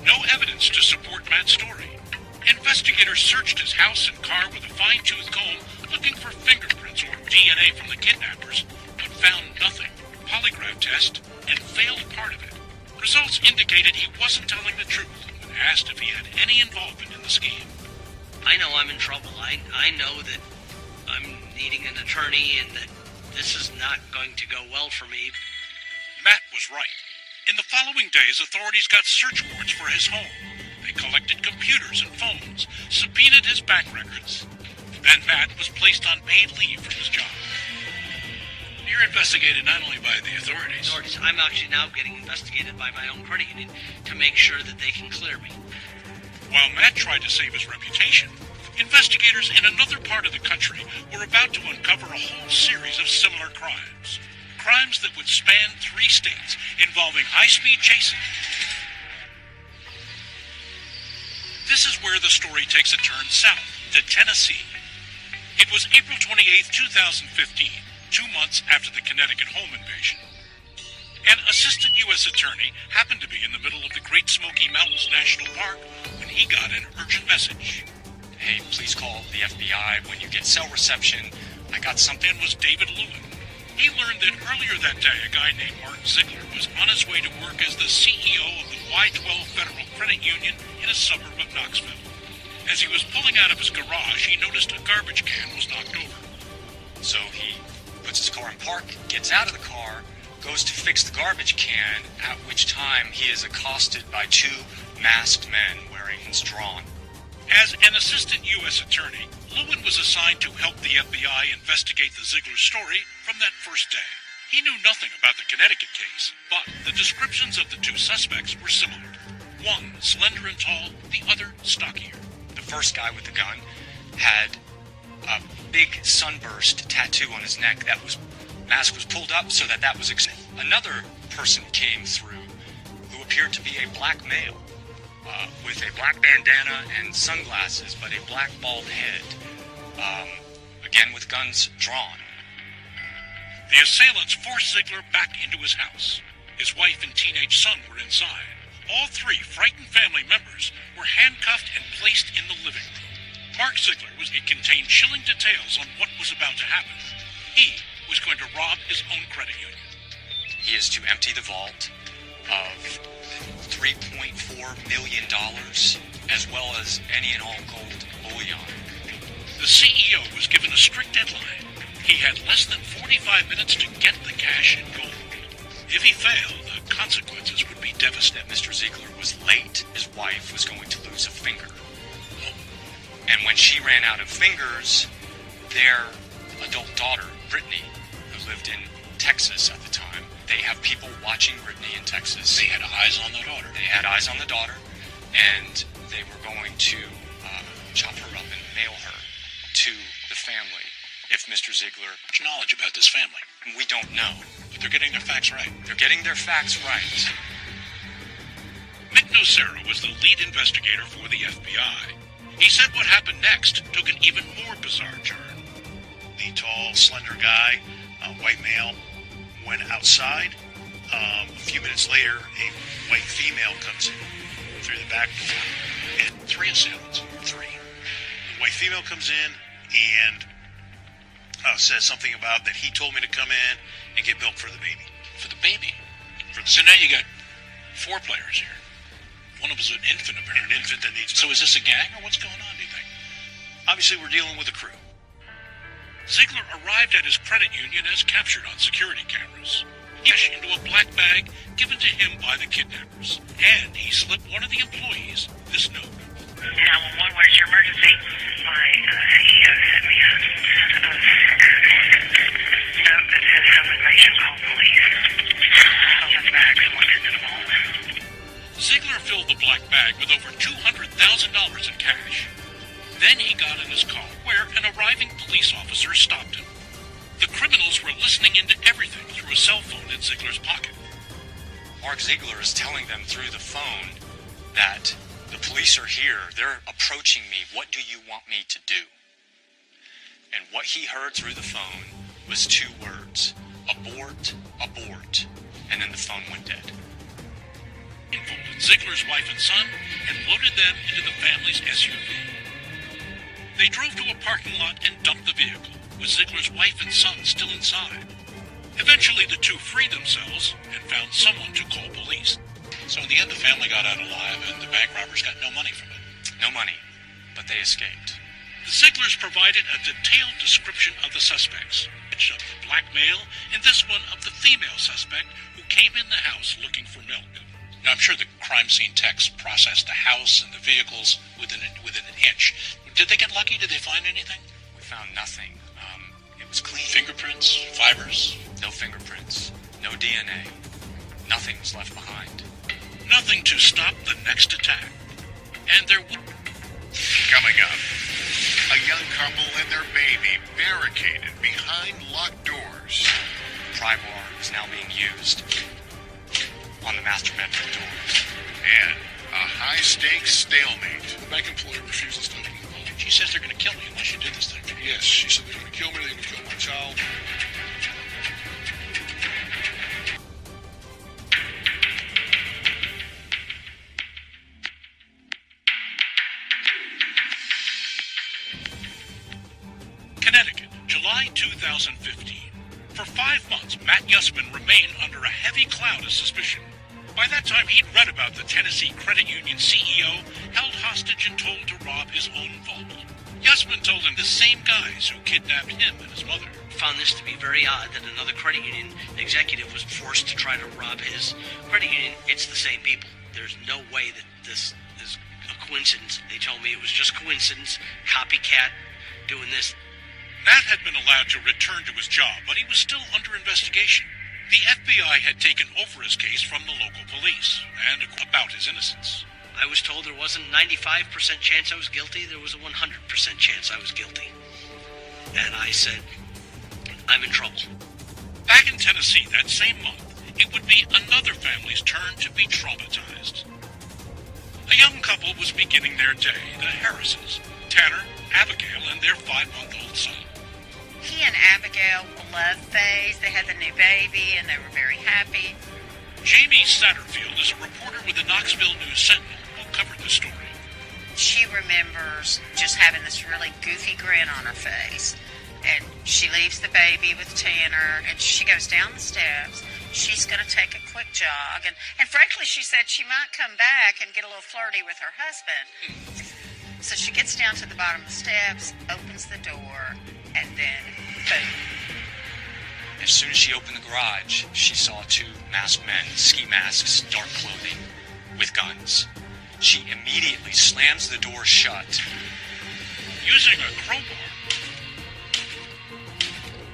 No evidence to support Matt's story. Investigators searched his house and car with a fine-tooth comb, looking for fingerprints or DNA from the kidnappers, but found nothing. Polygraph test and failed part of it. Results indicated he wasn't telling the truth when asked if he had any involvement in the scheme. I know I'm in trouble. I know that I'm needing an attorney and that this is not going to go well for me. Matt was right. In the following days, authorities got search warrants for his home. They collected computers and phones, subpoenaed his bank records. Then Matt was placed on paid leave from his job. You're investigated not only by the authorities. I'm actually now getting investigated by my own credit union to make sure that they can clear me. While Matt tried to save his reputation, investigators in another part of the country were about to uncover a whole series of similar crimes. Crimes that would span 3 states, involving high-speed chasing. This is where the story takes a turn south, to Tennessee. It was April 28, 2015, 2 months after the Connecticut home invasion. An assistant U.S. attorney happened to be in the middle of the Great Smoky Mountains National Park when he got an urgent message. Hey, please call the FBI when you get cell reception. I got something. And was David Lewin. He learned that earlier that day a guy named Mark Ziegler was on his way to work as the CEO of the Y-12 Federal Credit Union in a suburb of Knoxville. As he was pulling out of his garage, he noticed a garbage can was knocked over. So he puts his car in park, gets out of the car, goes to fix the garbage can, at which time he is accosted by 2 masked men wearing guns drawn. As an assistant U.S. attorney, Lewin was assigned to help the FBI investigate the Ziegler story from that first day. He knew nothing about the Connecticut case, but the descriptions of the 2 suspects were similar. One slender and tall, the other stockier. The first guy with the gun had a big sunburst tattoo on his neck. Mask was pulled up so that was another person came through who appeared to be a black male with a black bandana and sunglasses, but a black bald head, again with guns drawn. The assailants forced Ziegler back into his house. His wife and teenage son were inside. All 3 frightened family members were handcuffed and placed in the living room. Mark Ziegler contained chilling details on what was about to happen. He was going to rob his own credit union. He is to empty the vault of $3.4 million, as well as any and all gold bullion. The CEO was given a strict deadline. He had less than 45 minutes to get the cash in gold. If he failed, the consequences would be devastating. Mr. Ziegler was late. His wife was going to lose a finger. And when she ran out of fingers, their adult daughter, Brittany, who lived in Texas at the time, they have people watching Brittany in Texas. They had eyes on the daughter. They had eyes on the daughter, and they were going to chop her up and mail her to the family if Mr. Ziegler... Much knowledge about this family. We don't know. But they're getting their facts right. They're getting their facts right. Mick Nocera was the lead investigator for the FBI. He said what happened next took an even more bizarre turn. The tall, slender guy, white male, went outside. A few minutes later, a white female comes in through the back door. And 3 assailants. 3. The white female comes in and says something about that he told me to come in and get milk for the baby. For the baby? So now you got 4 players here. One of us is an infant, apparently. An infant that needs milk. So is this a gang, or what's going on, do you think? Obviously, we're dealing with a crew. Ziegler arrived at his credit union as captured on security cameras. He cashed into a black bag given to him by the kidnappers. And he slipped one of the employees this note. 911, what is your emergency? My CEO sent me a note that says home invasion, call police. Someone's bag, someone's in the vault. Ziegler filled the black bag with over $200,000 in cash. Then he got in his car, where an arriving police officer stopped him. The criminals were listening into everything through a cell phone in Ziegler's pocket. Mark Ziegler is telling them through the phone that the police are here. They're approaching me. What do you want me to do? And what he heard through the phone was 2 words. Abort, abort. And then the phone went dead. Folded Ziegler's wife and son and loaded them into the family's SUV. They drove to a parking lot and dumped the vehicle, with Ziegler's wife and son still inside. Eventually, the 2 freed themselves and found someone to call police. So in the end, the family got out alive, and the bank robbers got no money from it. No money, but they escaped. The Zieglers provided a detailed description of the suspects, of the black male and this one of the female suspect who came in the house looking for milk. Now, I'm sure the crime scene techs processed the house and the vehicles within an inch. Did they get lucky? Did they find anything? We found nothing. It was clean. Fingerprints? Fibers? No fingerprints. No DNA. Nothing was left behind. Nothing to stop the next attack. And there would... Coming up, a young couple and their baby barricaded behind locked doors. Pry bar is now being used on the master bedroom doors. And a high-stakes stalemate. The bank employee refuses to open the vault. She says they're going to kill me unless you do this thing. Yes, she said they're going to kill me, they're going to kill my child. Connecticut, July 2015. For 5 months, Matt Yussman remained under a heavy cloud of suspicion. By that time, he'd read about the Tennessee Credit Union CEO held hostage and told to rob his own vault. Yussman told him the same guys who kidnapped him and his mother. Found this to be very odd that another credit union executive was forced to try to rob his credit union. It's the same people. There's no way that this is a coincidence. They told me it was just coincidence, copycat doing this. Matt had been allowed to return to his job, but he was still under investigation. The FBI had taken over his case from the local police, and about his innocence. I was told there wasn't a 95% chance I was guilty, there was a 100% chance I was guilty. And I said, I'm in trouble. Back in Tennessee that same month, it would be another family's turn to be traumatized. A young couple was beginning their day, the Harrises, Tanner, Abigail, and their 5-month-old son. He and Abigail loved Faze. They had the new baby, and they were very happy. Jamie Satterfield is a reporter with the Knoxville News Sentinel who covered the story. She remembers just having this really goofy grin on her face. And she leaves the baby with Tanner, and she goes down the steps. she's going to take a quick jog. And frankly, she said she might come back and get a little flirty with her husband. So she gets down to the bottom of the steps, opens the door, and then boom. As soon as she opened the garage, she saw two masked men, ski masks, dark clothing, with guns. She immediately slams the door shut. Using a crowbar,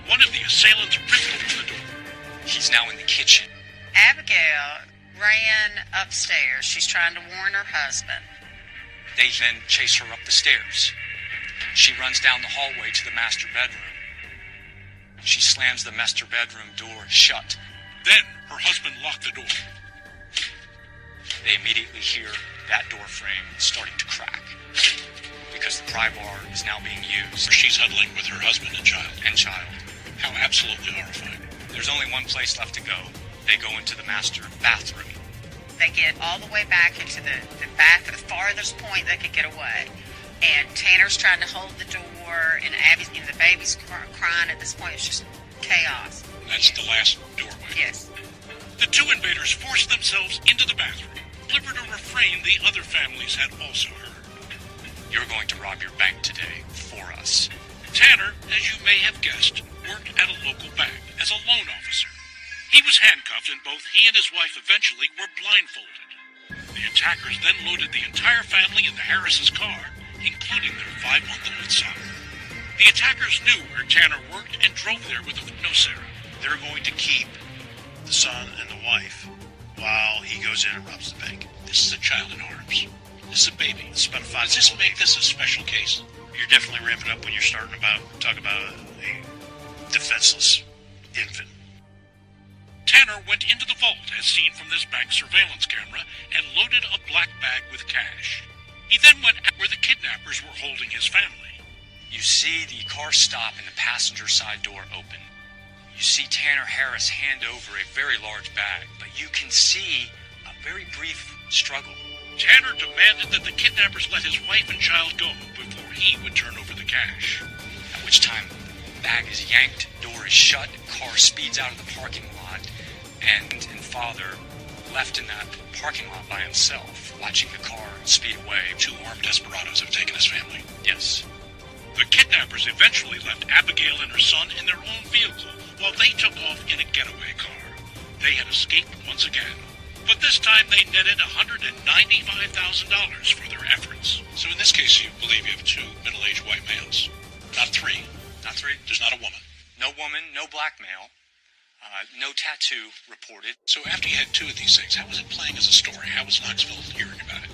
one of the assailants ripped open the door. He's now in the kitchen. Abigail ran upstairs. She's trying to warn her husband. They then chase her up the stairs. She runs down the hallway to the master bedroom. She slams the master bedroom door shut. Then her husband locked the door. They immediately hear that door frame starting to crack because the pry bar is now being used. She's huddling with her husband and child. How absolutely horrifying. There's only one place left to go. They go into the master bathroom. They get all the way back into the bath at the farthest point they could get away. And Tanner's trying to hold the door, and Abby's, the baby's crying. At this point, it's just chaos. That's the last doorway. Yes. The two invaders forced themselves into the bathroom, delivered a refrain the other families had also heard. You're going to rob your bank today for us. Tanner, as you may have guessed, worked at a local bank as a loan officer. He was handcuffed, and both he and his wife eventually were blindfolded. The attackers then loaded the entire family in the Harris's car, including their 5-month-old son. The attackers knew where Tanner worked and drove there with no Sarah. They're going to keep the son and the wife while he goes in and robs the bank. This is a child in arms. This is a baby. It's about a 5-month-old Does this make this a special case? You're definitely ramping up when you're starting to talk about a defenseless infant. Tanner went into the vault as seen from this bank surveillance camera and loaded a black bag with cash. He then went where the kidnappers were holding his family. You see the car stop and the passenger side door open. You see Tanner Harris hand over a very large bag, but you can see a very brief struggle. Tanner demanded that the kidnappers let his wife and child go before he would turn over the cash. At which time, the bag is yanked, door is shut, car speeds out of the parking lot, and father left in that parking lot by himself, watching the car speed away. Two armed desperados have taken his family. Yes. The kidnappers eventually left Abigail and her son in their own vehicle while they took off in a getaway car. They had escaped once again, but this time they netted $195,000 for their efforts. So in this case, you believe you have two middle-aged white males. Not three. Not three. There's not a woman. No woman, no black male. No tattoo reported. So after you had two of these things, how was it playing as a story? How was Knoxville hearing about it?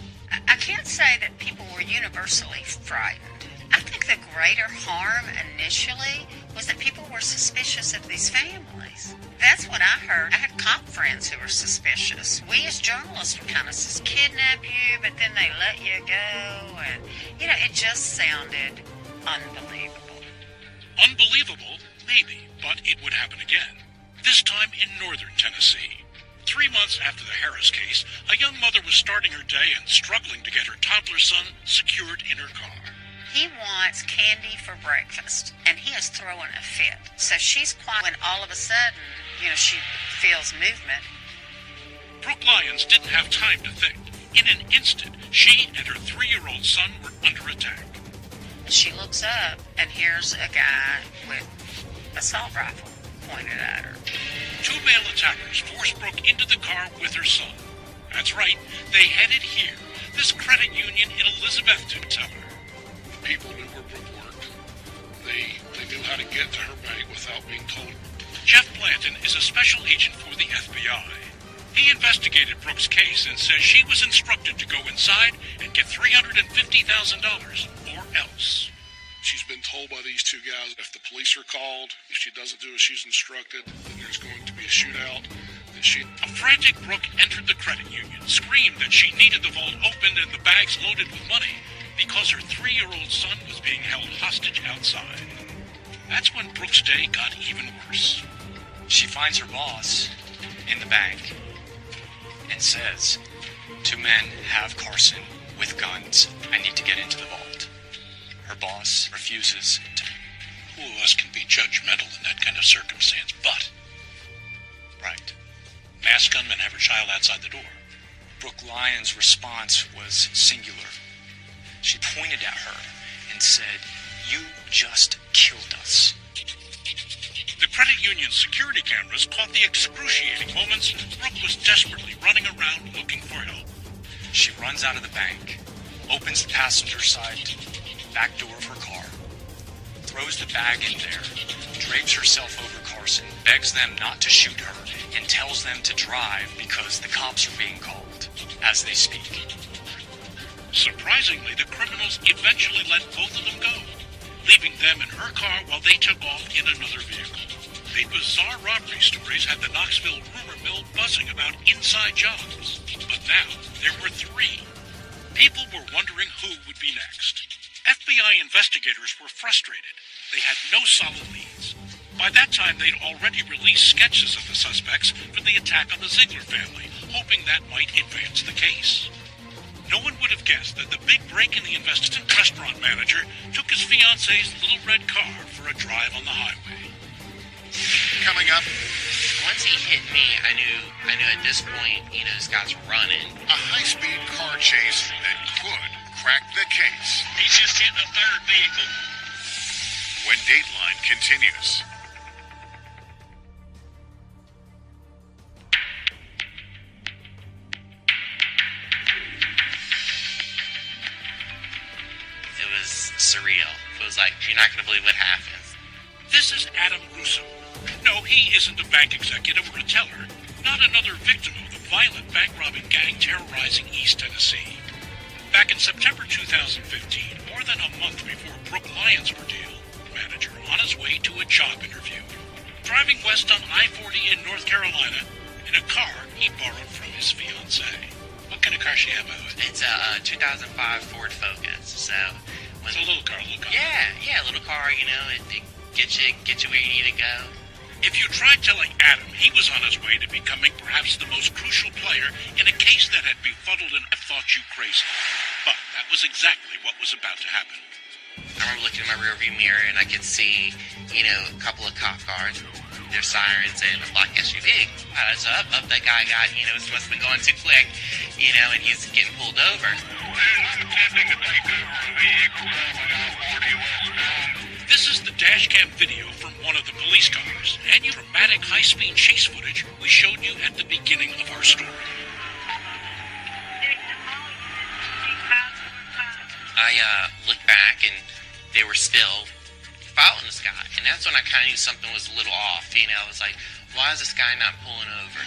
I can't say that people were universally frightened. I think the greater harm initially was that people were suspicious of these families. That's what I heard. I had cop friends who were suspicious. We as journalists were kind of kidnap you, but then they let you go. And, it just sounded unbelievable. Unbelievable? Maybe, but it would happen again. This time in northern Tennessee. 3 months after the Harris case, a young mother was starting her day and struggling to get her toddler son secured in her car. He wants candy for breakfast, and he is throwing a fit. So she's quiet when all of a sudden, she feels movement. Brooke Lyons didn't have time to think. In an instant, she and her 3-year-old son were under attack. She looks up, and here's a guy with an assault rifle pointed at her. 2 male attackers forced Brooke into the car with her son. That's right, they headed here, this credit union in Elizabethton, tell her. People knew where Brooke worked. They knew how to get to her bank without being told. Jeff Blanton is a special agent for the FBI. He investigated Brooke's case and says she was instructed to go inside and get $350,000 or else. She's been told by these two guys if the police are called, if she doesn't do as she's instructed, then there's going to be a shootout. And A frantic Brooke entered the credit union, screamed that she needed the vault opened and the bags loaded with money because her 3-year-old son was being held hostage outside. That's when Brooke's day got even worse. She finds her boss in the bank and says, 2 men have Carson with guns. I need to get into the vault. Her boss refuses to. Who of us can be judgmental in that kind of circumstance, but... Right. masked gunmen have a child outside the door? Brooke Lyons' response was singular. She pointed at her and said, "You just killed us." The credit union's security cameras caught the excruciating moments Brooke was desperately running around looking for help. She runs out of the bank, opens the passenger side back door of her car, throws the bag in there, drapes herself over Carson, begs them not to shoot her, and tells them to drive because the cops are being called as they speak. Surprisingly, the criminals eventually let both of them go, leaving them in her car while they took off in another vehicle. The bizarre robbery stories had the Knoxville rumor mill buzzing about inside jobs. But now, there were 3. People were wondering who would be next. FBI investigators were frustrated. They had no solid leads. By that time, they'd already released sketches of the suspects for the attack on the Ziegler family, hoping that might advance the case. No one would have guessed that the big break in the investigation restaurant manager took his fiancée's little red car for a drive on the highway. Coming up, once he hit me, I knew at this point, this guy's running. A high-speed car chase that could crack the case. He's just hitting a third vehicle. When Dateline continues. It was surreal. It was like, you're not going to believe what happens. This is Adam Russo. No, he isn't a bank executive or a teller. Not another victim of the violent bank-robbing gang terrorizing East Tennessee. Back in September 2015, more than a month before Brooke Lyons' ordeal, manager on his way to a job interview, driving west on I-40 in North Carolina in a car he borrowed from his fiancée. What kind of car she have out? It's a 2005 Ford Focus. So it's a little car. Yeah, little car. It gets you where you need to go. If you tried telling Adam he was on his way to becoming perhaps the most crucial player in a case that had befuddled and thought you crazy. But that was exactly what was about to happen. I remember looking in my rearview mirror and I could see, a couple of cop cars, their sirens, and a black SUV. So up that guy got, this must have been going too quick, and he's getting pulled over. This is the dash cam video from one of the police cars, and your dramatic high-speed chase footage we showed you at the beginning of our story. I looked back, and they were still following this guy, and that's when I kind of knew something was a little off. I was like, why is this guy not pulling over?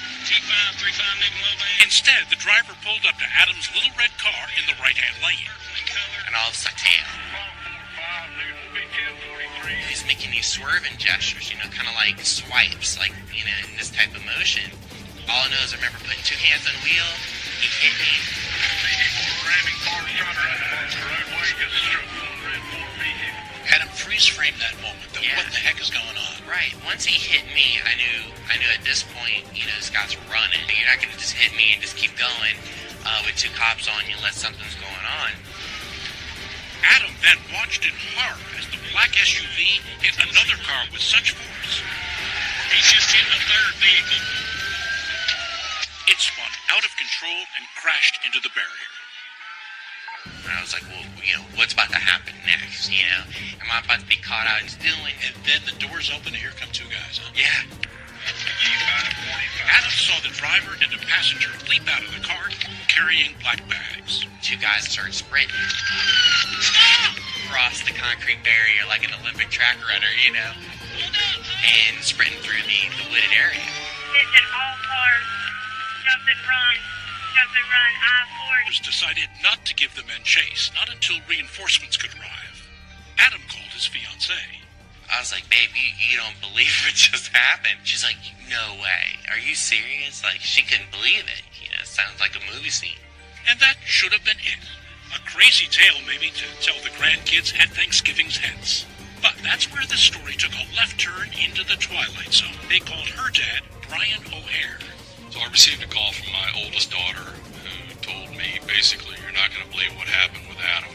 Instead, the driver pulled up to Adam's little red car in the right-hand lane. And all of a sudden, he's making these swerving gestures, kind of like swipes, in this type of motion. All I know is I remember putting 2 hands on the wheel, he hit me. Adam freeze-framed that moment, though. Yeah. What the heck is going on? Right. Once he hit me, I knew at this point, this guy's running. You're not going to just hit me and just keep going with 2 cops on you unless something's going on. Adam then watched in horror as the black SUV hit another car with such force. He's just hitting a third vehicle. It spun out of control and crashed into the barrier. And I was like, well, what's about to happen next? Am I about to be caught out and stealing? And then the doors open and here come 2 guys, huh? Yeah. Adam saw the driver and a passenger leap out of the car carrying black bags. 2 guys started sprinting across the concrete barrier like an Olympic track runner, and sprinting through the wooded area. Attention all cars, jump and run, I-40. Decided not to give the men chase, not until reinforcements could arrive. Adam called his fiancée. I was like, babe, you don't believe what just happened. She's like, no way. Are you serious? She couldn't believe it. It sounds like a movie scene. And that should have been it. A crazy tale, maybe, to tell the grandkids at Thanksgiving's hens. But that's where the story took a left turn into the Twilight Zone. They called her dad Brian O'Hare. So I received a call from my oldest daughter who told me, basically, you're not going to believe what happened with Adam.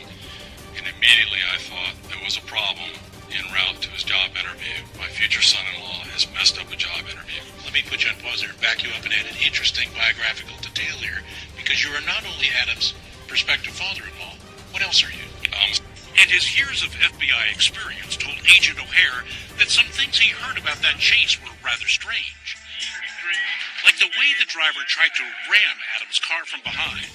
And immediately I thought there was a problem en route to his job interview. My future son-in-law has messed up a job interview. Let me put you on pause there and back you up and add an interesting biographical detail here, because you are not only Adam's prospective father-in-law. What else are you? And his years of FBI experience told Agent O'Hare that some things he heard about that chase were rather strange. Like the way the driver tried to ram Adam's car from behind.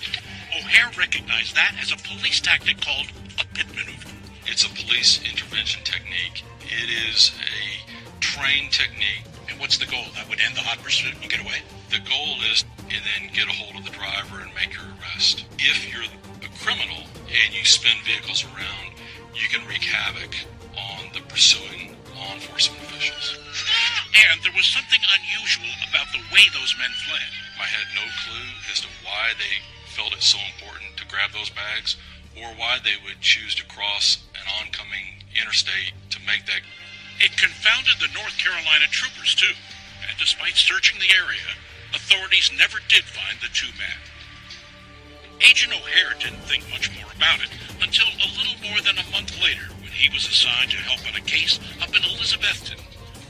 O'Hare recognized that as a police tactic called a pit maneuver. It's a police intervention technique. It is a trained technique. And what's the goal? That would end the hot pursuit and you get away? The goal is to then get a hold of the driver and make your arrest. If you're a criminal and you spin vehicles around, you can wreak havoc on the pursuing law enforcement officials. And there was something unusual about the way those men fled. I had no clue as to why they felt it so important to grab those bags, or why they would choose to cross an oncoming interstate to make that. It confounded the North Carolina troopers, too. And despite searching the area, authorities never did find the two men. Agent O'Hare didn't think much more about it until a little more than a month later, when he was assigned to help on a case up in Elizabethton.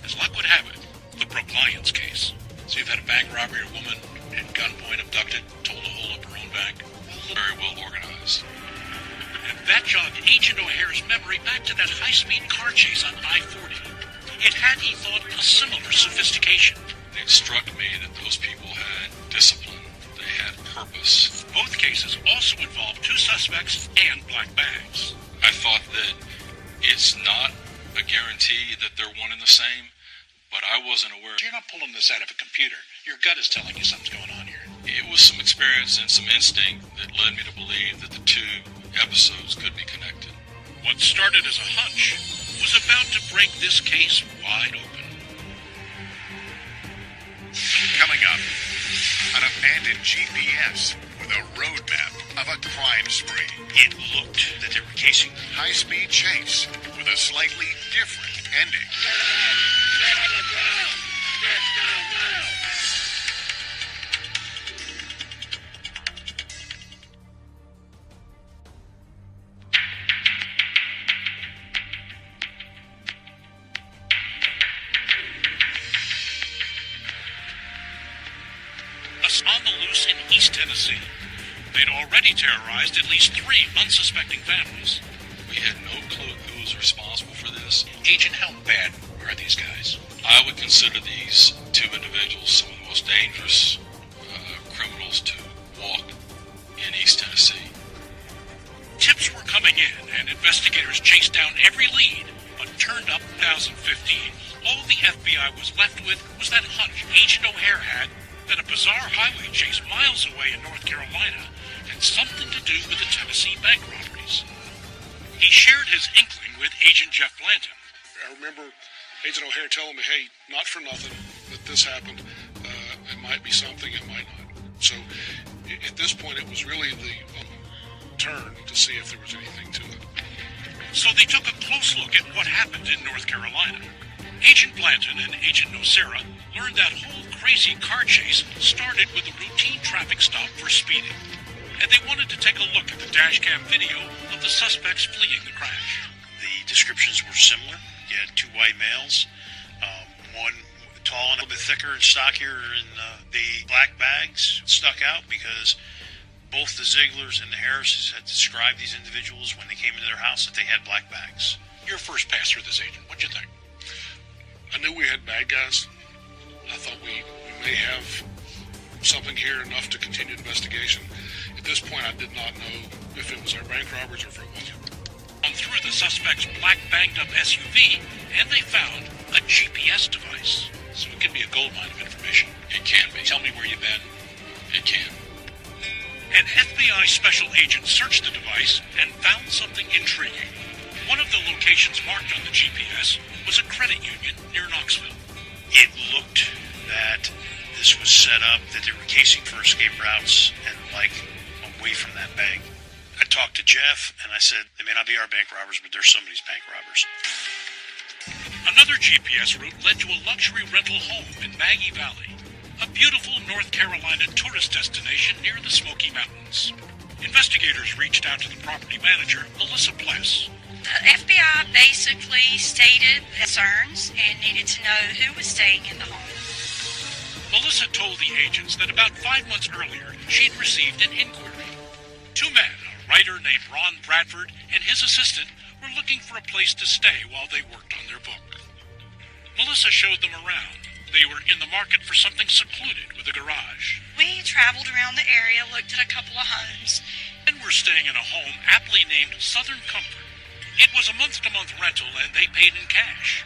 As luck would have it, the Brooke Lyons case. So you've had a bank robbery, a woman at gunpoint abducted, told to hold up her own bank. Very well organized. And that jogged Agent O'Hare's memory back to that high-speed car chase on I-40. It had, he thought, a similar sophistication. It struck me that those people had discipline. They had purpose. Both cases also involved two suspects and black bags. I thought that it's not a guarantee that they're one and the same, but I wasn't aware. You're not pulling this out of a computer. Your gut is telling you something's going on here. It was some experience and some instinct that led me to believe that the two episodes could be connected. What started as a hunch was about to break this case wide open. Coming up, an abandoned GPS with a roadmap of a crime spree. It looked that they were casing high-speed chase with a slightly different ending. On the loose in East Tennessee. They'd already terrorized at least 3 unsuspecting families. We had no clue who was responsible for this. Agent, how bad are these guys? I would consider these two individuals some of the most dangerous criminals to walk in East Tennessee. Tips were coming in, and investigators chased down every lead, but turned up 2015. All the FBI was left with was that hunch Agent O'Hare had that a bizarre highway chase miles away in North Carolina had something to do with the Tennessee bank robberies. He shared his inkling with Agent Jeff Blanton. I remember Agent O'Hare telling me, hey, not for nothing that this happened. It might be something, it might not. So at this point, it was really the turn to see if there was anything to it. So they took a close look at what happened in North Carolina. Agent Blanton and Agent Nocera learned that whole crazy car chase started with a routine traffic stop for speeding. And they wanted to take a look at the dashcam video of the suspects fleeing the crash. The descriptions were similar. You had 2 white males, one tall and a little bit thicker and stockier, and the black bags stuck out because both the Zieglers and the Harrises had described these individuals when they came into their house that they had black bags. Your first pass through this, Agent, what'd you think? I knew we had bad guys. I thought we may have something here enough to continue investigation. At this point, I did not know if it was our bank robbers or if it wasn't. On through the suspect's black banged-up SUV, and they found a GPS device. So it could be a goldmine of information. It can be. Tell me where you've been. It can. An FBI special agent searched the device and found something intriguing. One of the locations marked on the GPS was a credit union near Knoxville. It looked that this was set up, that they were casing for escape routes and, away from that bank. I talked to Jeff, and I said, they may not be our bank robbers, but they're somebody's bank robbers. Another GPS route led to a luxury rental home in Maggie Valley, a beautiful North Carolina tourist destination near the Smoky Mountains. Investigators reached out to the property manager, Melissa Pless. The FBI basically stated concerns and needed to know who was staying in the home. Melissa told the agents that about 5 months earlier, she'd received an inquiry. Two men, a writer named Ron Bradford and his assistant, were looking for a place to stay while they worked on their book. Melissa showed them around. They were in the market for something secluded with a garage. We traveled around the area, looked at a couple of homes. And were staying in a home aptly named Southern Comfort. It was a month-to-month rental, and they paid in cash.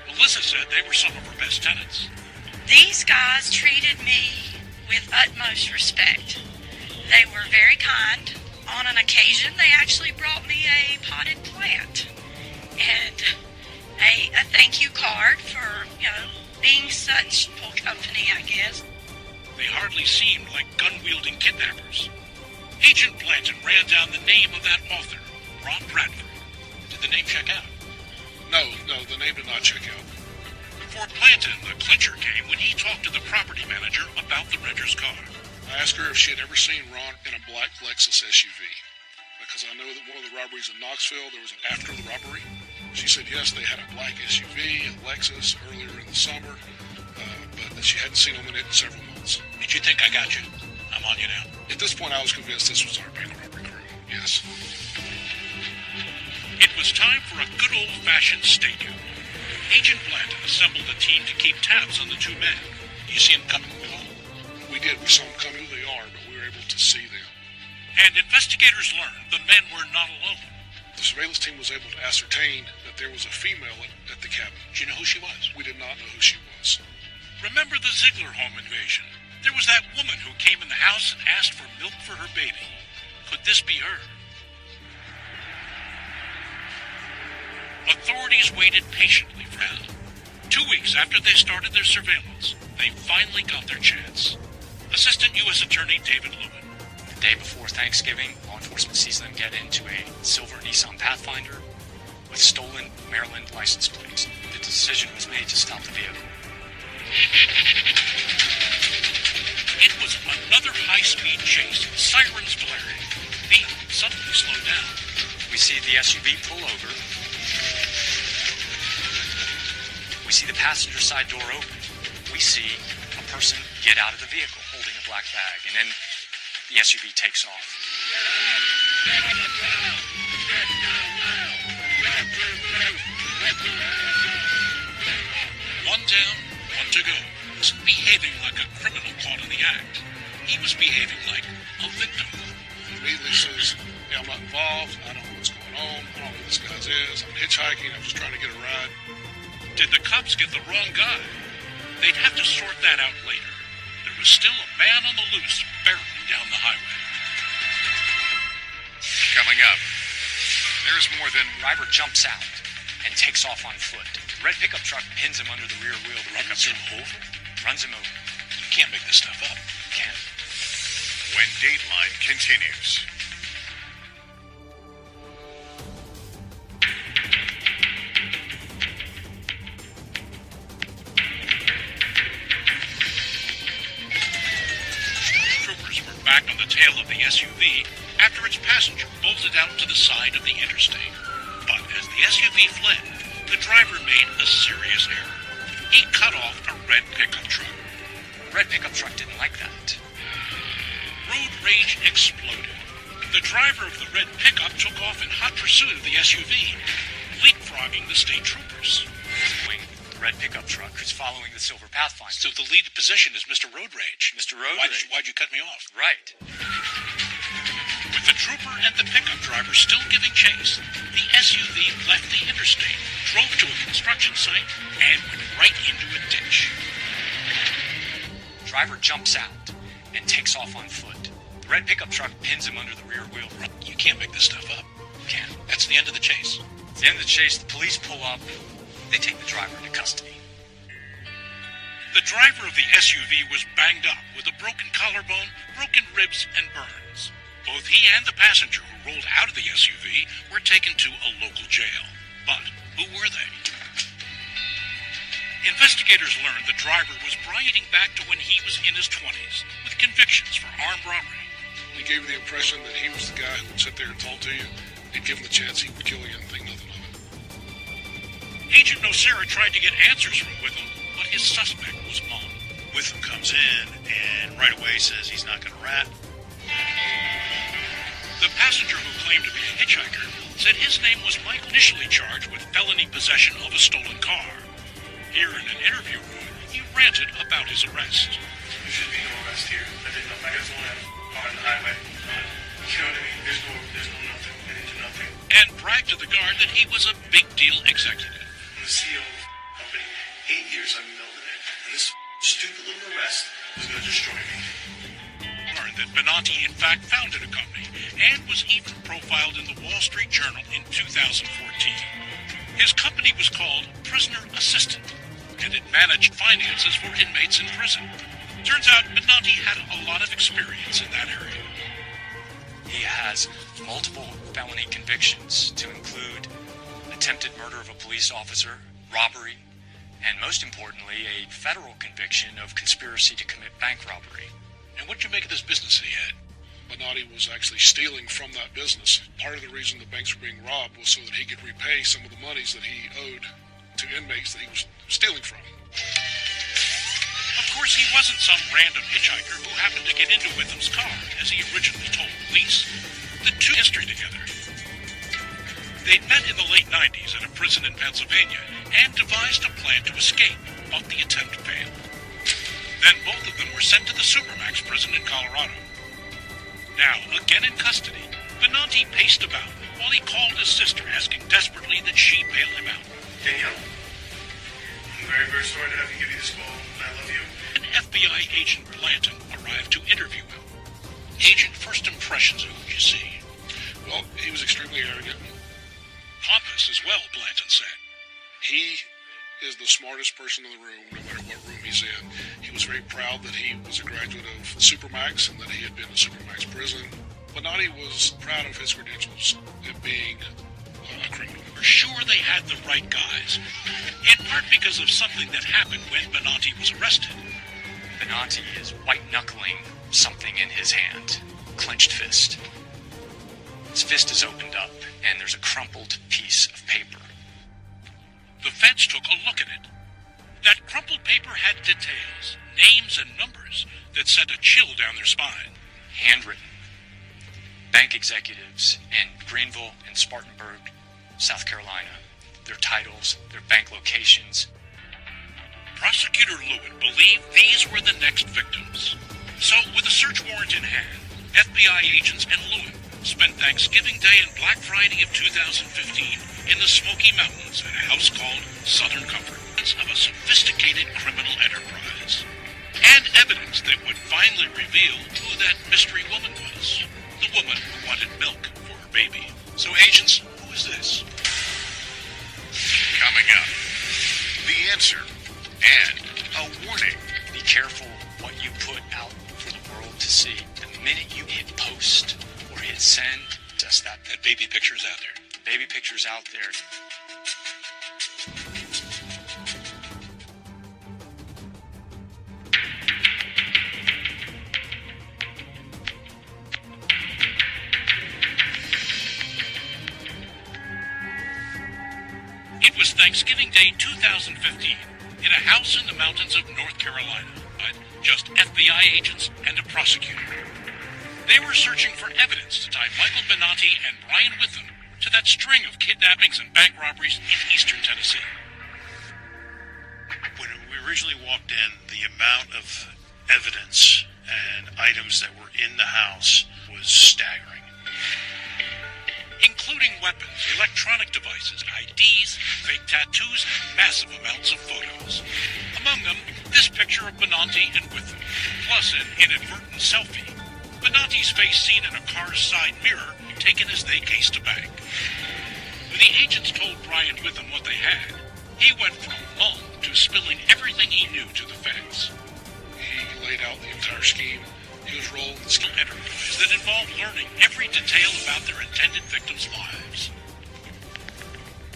Melissa said they were some of her best tenants. These guys treated me with utmost respect. They were very kind. On an occasion, they actually brought me a potted plant and a thank you card for, being such full company, I guess. They hardly seemed like gun-wielding kidnappers. Agent Blanton ran down the name of that author, Ron Bradford. Did the name check out? No, the name did not check out. For Blanton, the clincher came when he talked to the property manager about the renter's car. I asked her if she had ever seen Ron in a black Lexus SUV, because I know that one of the robberies in Knoxville, there was after the robbery. She said yes, they had a black SUV, a Lexus, earlier in the summer, but that she hadn't seen them in it in several months. Did you think I got you? I'm on you now. At this point, I was convinced this was our bank robbery crew. Yes. It was time for a good old-fashioned stakeout. Agent Blanton assembled a team to keep tabs on the two men. You see them coming along? We did. We saw them come through the yard, but we were able to see them. And investigators learned the men were not alone. The surveillance team was able to ascertain that there was a female at the cabin. Do you know who she was? We did not know who she was. Remember the Ziegler home invasion? There was that woman who came in the house and asked for milk for her baby. Could this be her? Authorities waited patiently for her. 2 weeks after they started their surveillance, they finally got their chance. Assistant U.S. Attorney David Lewin. The day before Thanksgiving, law enforcement sees them get into a silver Nissan Pathfinder with stolen Maryland license plates. The decision was made to stop the vehicle. It was another high-speed chase, sirens blaring. They suddenly slowed down. We see the SUV pull over. We see the passenger side door open. We see a person get out of the vehicle holding a black bag, and then the SUV takes off. One down, one to go. He wasn't behaving like a criminal caught in the act. He was behaving like a victim. He immediately says, "Yeah, I'm not involved. I don't know what's going on. I don't know who this guy is. I'm hitchhiking. I'm just trying to get a ride." Did the cops get the wrong guy? They'd have to sort that out later. There was still a man on the loose barreling down the highway. Coming up, there's more than... Driver jumps out and takes off on foot. The red pickup truck pins him under the rear wheel. Runs him over? Runs him over. You can't make this stuff up. Can't. When Dateline continues. Back on the tail of the SUV after its passenger bolted out to the side of the interstate. But as the SUV fled, the driver made a serious error. He cut off a red pickup truck. The red pickup truck didn't like that. Road rage exploded. The driver of the red pickup took off in hot pursuit of the SUV, leapfrogging the state troopers. The red pickup truck is following the silver Pathfinder. So the lead position is Mr. Road Rage. Mr. Road Rage. Rage. Why'd you cut me off? Right. With the trooper and the pickup driver still giving chase, the SUV left the interstate, drove to a construction site, and went right into a ditch. Driver jumps out and takes off on foot. The red pickup truck pins him under the rear wheel. You can't make this stuff up. Can't. That's the end of the chase. At the end of the chase, the police pull up. They take the driver into custody. The driver of the SUV was banged up with a broken collarbone, broken ribs, and burns. Both he and the passenger who rolled out of the SUV were taken to a local jail. But who were they? Investigators learned the driver was braiding back to when he was in his 20s, with convictions for armed robbery. He gave you the impression that he was the guy who would sit there and talk to you, and give him the chance he would kill you and think nothing of it. Agent Nocera tried to get answers from Witham, but his suspect was Mom. Witham comes in and right away says he's not going to rat. The passenger who claimed to be a hitchhiker said his name was Michael, initially charged with felony possession of a stolen car. Here in an interview room, he ranted about his arrest. There should be no arrest here. I didn't know. I got someone on the highway. You know what I mean? There's no nothing. I didn't do nothing. And bragged to the guard that he was a big deal executive. I'm the CEO of the company. 8 years I've been building it. And this stupid little arrest was going to destroy me. Learned that Benanti in fact founded a company and was even profiled in the Wall Street Journal in 2014. His company was called Prisoner Assistant, and it managed finances for inmates in prison. Turns out Benanti had a lot of experience in that area. He has multiple felony convictions to include attempted murder of a police officer, robbery, and most importantly, a federal conviction of conspiracy to commit bank robbery. And what'd you make of this business that he had? Benanti was actually stealing from that business. Part of the reason the banks were being robbed was so that he could repay some of the monies that he owed to inmates that he was stealing from. Of course, he wasn't some random hitchhiker who happened to get into Witham's car, as he originally told police. The two history together. They'd met in the late 90s at a prison in Pennsylvania and devised a plan to escape, but the attempt failed. Then both of them were sent to the Supermax prison in Colorado. Now, again in custody, Benanti paced about while he called his sister, asking desperately that she bail him out. Danielle, I'm very, very sorry to have to give you this call. I love you. An FBI agent Blanton arrived to interview him. Agent, first impressions of who you see? Well, he was extremely arrogant. Pompous as well, Blanton said. He is the smartest person in the room, no matter what room he's in. He was very proud that he was a graduate of Supermax and that he had been in Supermax prison. Benanti was proud of his credentials of being a criminal. We're sure they had the right guys, in part because of something that happened when Benanti was arrested. Benanti is white-knuckling something in his hand, clenched fist. His fist is opened up, and there's a crumpled piece of paper. The feds took a look at it. That crumpled paper had details, names and numbers that sent a chill down their spine. Handwritten. Bank executives in Greenville and Spartanburg, South Carolina. Their titles, their bank locations. Prosecutor Lewin believed these were the next victims. So, with a search warrant in hand, FBI agents and Lewin spent Thanksgiving Day and Black Friday of 2015 in the Smoky Mountains at a house called Southern Comfort, of a sophisticated criminal enterprise. And evidence that would finally reveal who that mystery woman was. The woman who wanted milk for her baby. So, agents, who is this? Coming up, the answer and a warning. Be careful what you put out for the world to see. The minute you hit post or hit send, just that baby picture's out there. The baby picture's out there. It was Thanksgiving Day 2015 in a house in the mountains of North Carolina, but just FBI agents and a prosecutor. They were searching for evidence to tie Michael Benanti and Brian Witham to that string of kidnappings and bank robberies in eastern Tennessee. When we originally walked in, the amount of evidence and items that were in the house was staggering. Including weapons, electronic devices, IDs, fake tattoos, and massive amounts of photos. Among them, this picture of Benanti and Witham, plus an inadvertent selfie. Benanti's face seen in a car's side mirror, taken as they cased a bank. When the agents told Brian Witham what they had, he went from mum to spilling everything he knew to the feds. He laid out the entire scheme. His role in the scheme enterprise that involved learning every detail about their intended victims' lives.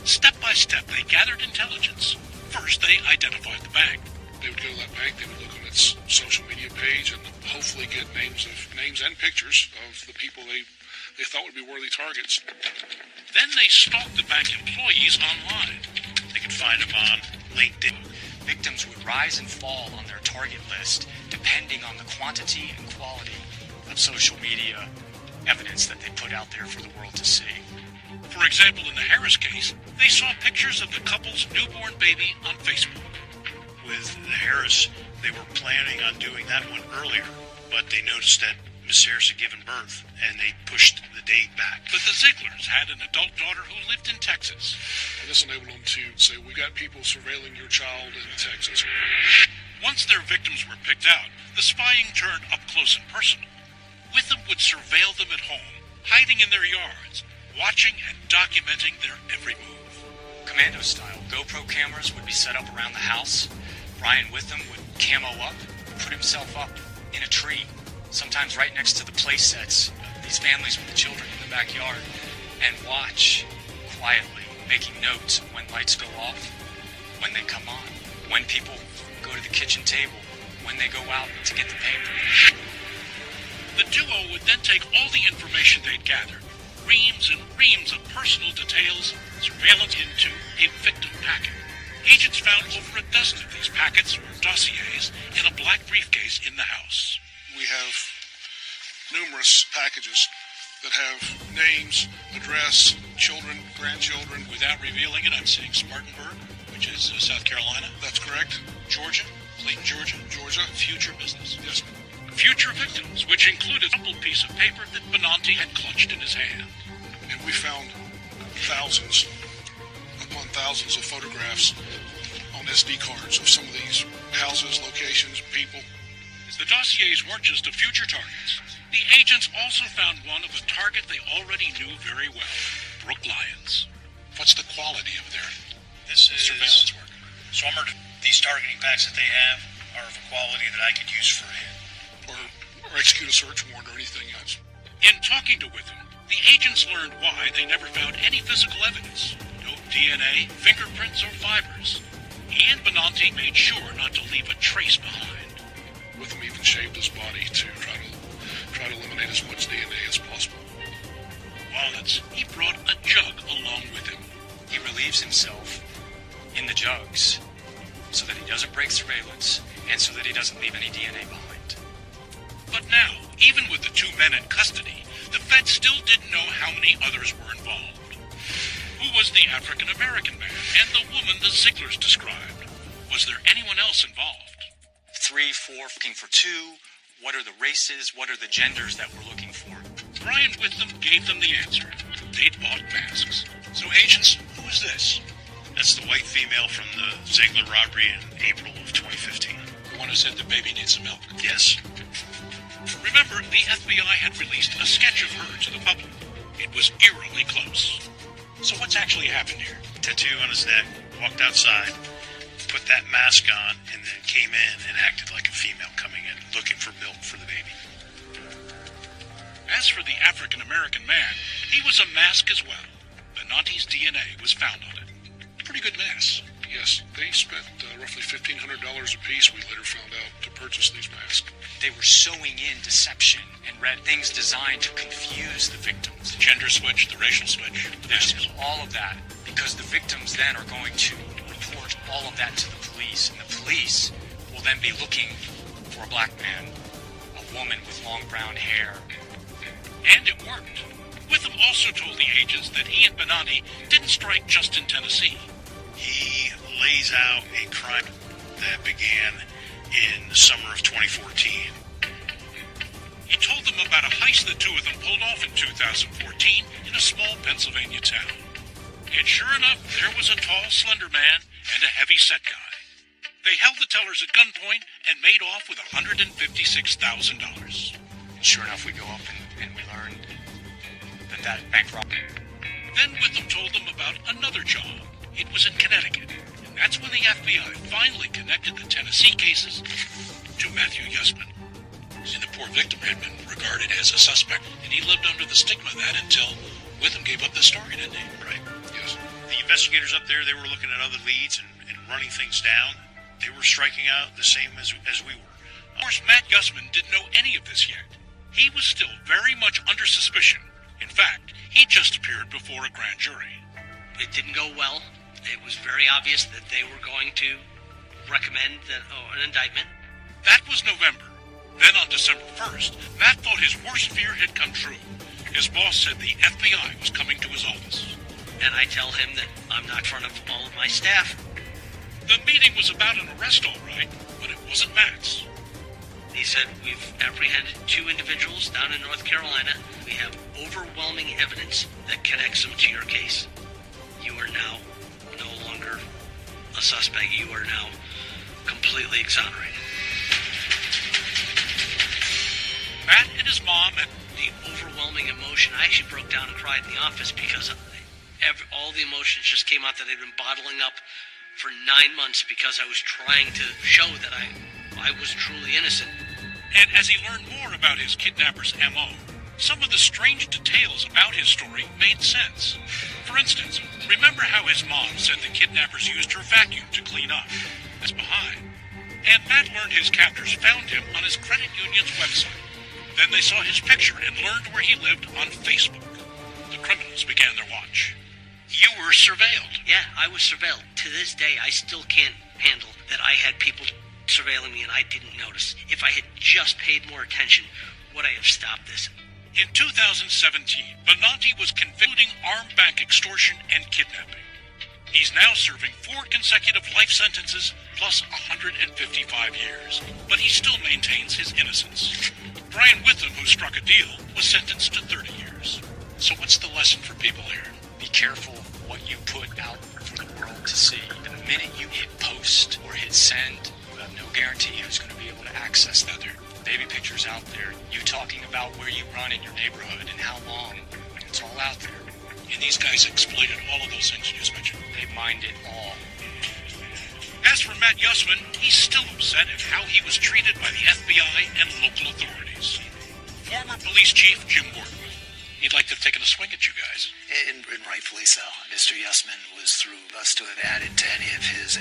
Step by step, they gathered intelligence. First, they identified the bank. They would go to that bank, they would look on its social media page and hopefully get names and pictures of the people they thought would be worthy targets. Then they stalked the bank employees online. They could find them on LinkedIn. victims would rise and fall on their target list depending on the quantity and quality of social media evidence that they put out there for the world to see. For example, in the Harris case, they saw pictures of the couple's newborn baby on Facebook. With the Harris, they were planning on doing that one earlier, but they noticed that Miss Harris had given birth, and they pushed the date back. But the Zieglers had an adult daughter who lived in Texas. And this enabled them to say, we got people surveilling your child in Texas. Once their victims were picked out, the spying turned up close and personal. Witham would surveil them at home, hiding in their yards, watching and documenting their every move. Commando-style GoPro cameras would be set up around the house. Brian Witham would camo up, put himself up in a tree, sometimes right next to the play sets of these families with the children in the backyard, and watch quietly, making notes when lights go off, when they come on, when people go to the kitchen table, when they go out to get the paper. The duo would then take all the information they'd gathered, reams and reams of personal details, surveillance into a victim packet. Agents found over a dozen of these packets or dossiers in a black briefcase in the house. We have numerous packages that have names, address, children, grandchildren. Without revealing it, I'm saying Spartanburg, which is South Carolina. That's correct. Georgia, Clayton, Georgia. Georgia. Future business. Yes. Future victims, which included a crumpled piece of paper that Benanti had clutched in his hand. And we found thousands upon thousands of photographs on SD cards of some of these houses, locations, people. The dossiers weren't just of future targets. The agents also found one of a target they already knew very well, Brooke Lyons. What's the quality of their surveillance work? Swummer, these targeting packs that they have are of a quality that I could use for a hit. Or execute a search warrant or anything else. In talking to Witham, the agents learned why they never found any physical evidence. No DNA, fingerprints, or fibers. He and Benanti made sure not to leave a trace behind. Witham even shaved his body to try to eliminate as much DNA as possible. Wallets, he brought a jug along with him. He relieves himself in the jugs so that he doesn't break surveillance and so that he doesn't leave any DNA behind. But now, even with the two men in custody, the feds still didn't know how many others were involved. Who was the African-American man and the woman the Zieglers described? Was there anyone else involved? 3, 4, looking for 2. What are the races? What are the genders that we're looking for? Brian Witham gave them the answer. They'd bought masks. So, agents, who is this? That's the white female from the Ziegler robbery in April of 2015. The one who said the baby needs some milk? Yes. Remember, the FBI had released a sketch of her to the public. It was eerily close. So what's actually happened here? Tattoo on his neck, walked outside, put that mask on, and then came in and acted like a female coming in, looking for milk for the baby. As for the African-American man, he was a mask as well. Benanti's DNA was found on it. Pretty good mask. Yes, they spent roughly $1,500 a piece, we later found out, to purchase these masks. They were sewing in deception and read things designed to confuse the victims. The gender switch, the racial switch, the masks. All of that, because the victims then are going to report all of that to the police, and the police will then be looking for a black man, a woman with long brown hair. And it worked. Witham also told the agents that he and Benanti didn't strike just in Tennessee. He lays out a crime that began in the summer of 2014. He told them about a heist the two of them pulled off in 2014 in a small Pennsylvania town. And sure enough, there was a tall, slender man and a heavy-set guy. They held the tellers at gunpoint and made off with $156,000. And sure enough, we go up and we learn that bank robbery. Then Witham told them about another job. It was in Connecticut, and that's when the FBI finally connected the Tennessee cases to Matthew Yusman. And the poor victim had been regarded as a suspect, and he lived under the stigma of that until Witham gave up the story, didn't he? Right. Yes. The investigators up there, they were looking at other leads and running things down. They were striking out the same as we were. Of course, Matt Yusman didn't know any of this yet. He was still very much under suspicion. In fact, he just appeared before a grand jury. It didn't go well. It was very obvious that they were going to recommend an indictment. That was November. Then on December 1st, Matt thought his worst fear had come true. His boss said the FBI was coming to his office. And I tell him that I'm not in front of all of my staff. The meeting was about an arrest, all right, but it wasn't Matt's. He said, we've apprehended 2 individuals down in North Carolina. We have overwhelming evidence that connects them to your case. You are now no longer a suspect. You are now completely exonerated. Matt and his mom and the overwhelming emotion. I actually broke down and cried in the office because all the emotions just came out that I'd been bottling up for 9 months because I was trying to show that I was truly innocent. And as he learned more about his kidnapper's M.O., some of the strange details about his story made sense. For instance, remember how his mom said the kidnappers used her vacuum to clean up? That's behind. And Matt learned his captors found him on his credit union's website. Then they saw his picture and learned where he lived on Facebook. The criminals began their watch. You were surveilled. Yeah, I was surveilled. To this day, I still can't handle that I had people surveilling me and I didn't notice. If I had just paid more attention, would I have stopped this? In 2017, Benanti was convicted of armed bank extortion and kidnapping. He's now serving 4 consecutive life sentences plus 155 years, but he still maintains his innocence. Brian Witham, who struck a deal, was sentenced to 30 years. So what's the lesson for people here? Be careful what you put out for the world to see. The minute you hit post or hit send, you have no guarantee who's going to be able to access that. There are baby pictures out there. You talking about where you run in your neighborhood and how long. It's all out there. And these guys exploited all of those things you just mentioned. They mined it all. As for Matt Yussman, he's still upset at how he was treated by the FBI and local authorities. Former police chief Jim Gordon. He'd like to have taken a swing at you guys. And rightfully so. Mr. Yussman was through us to have added to any of his...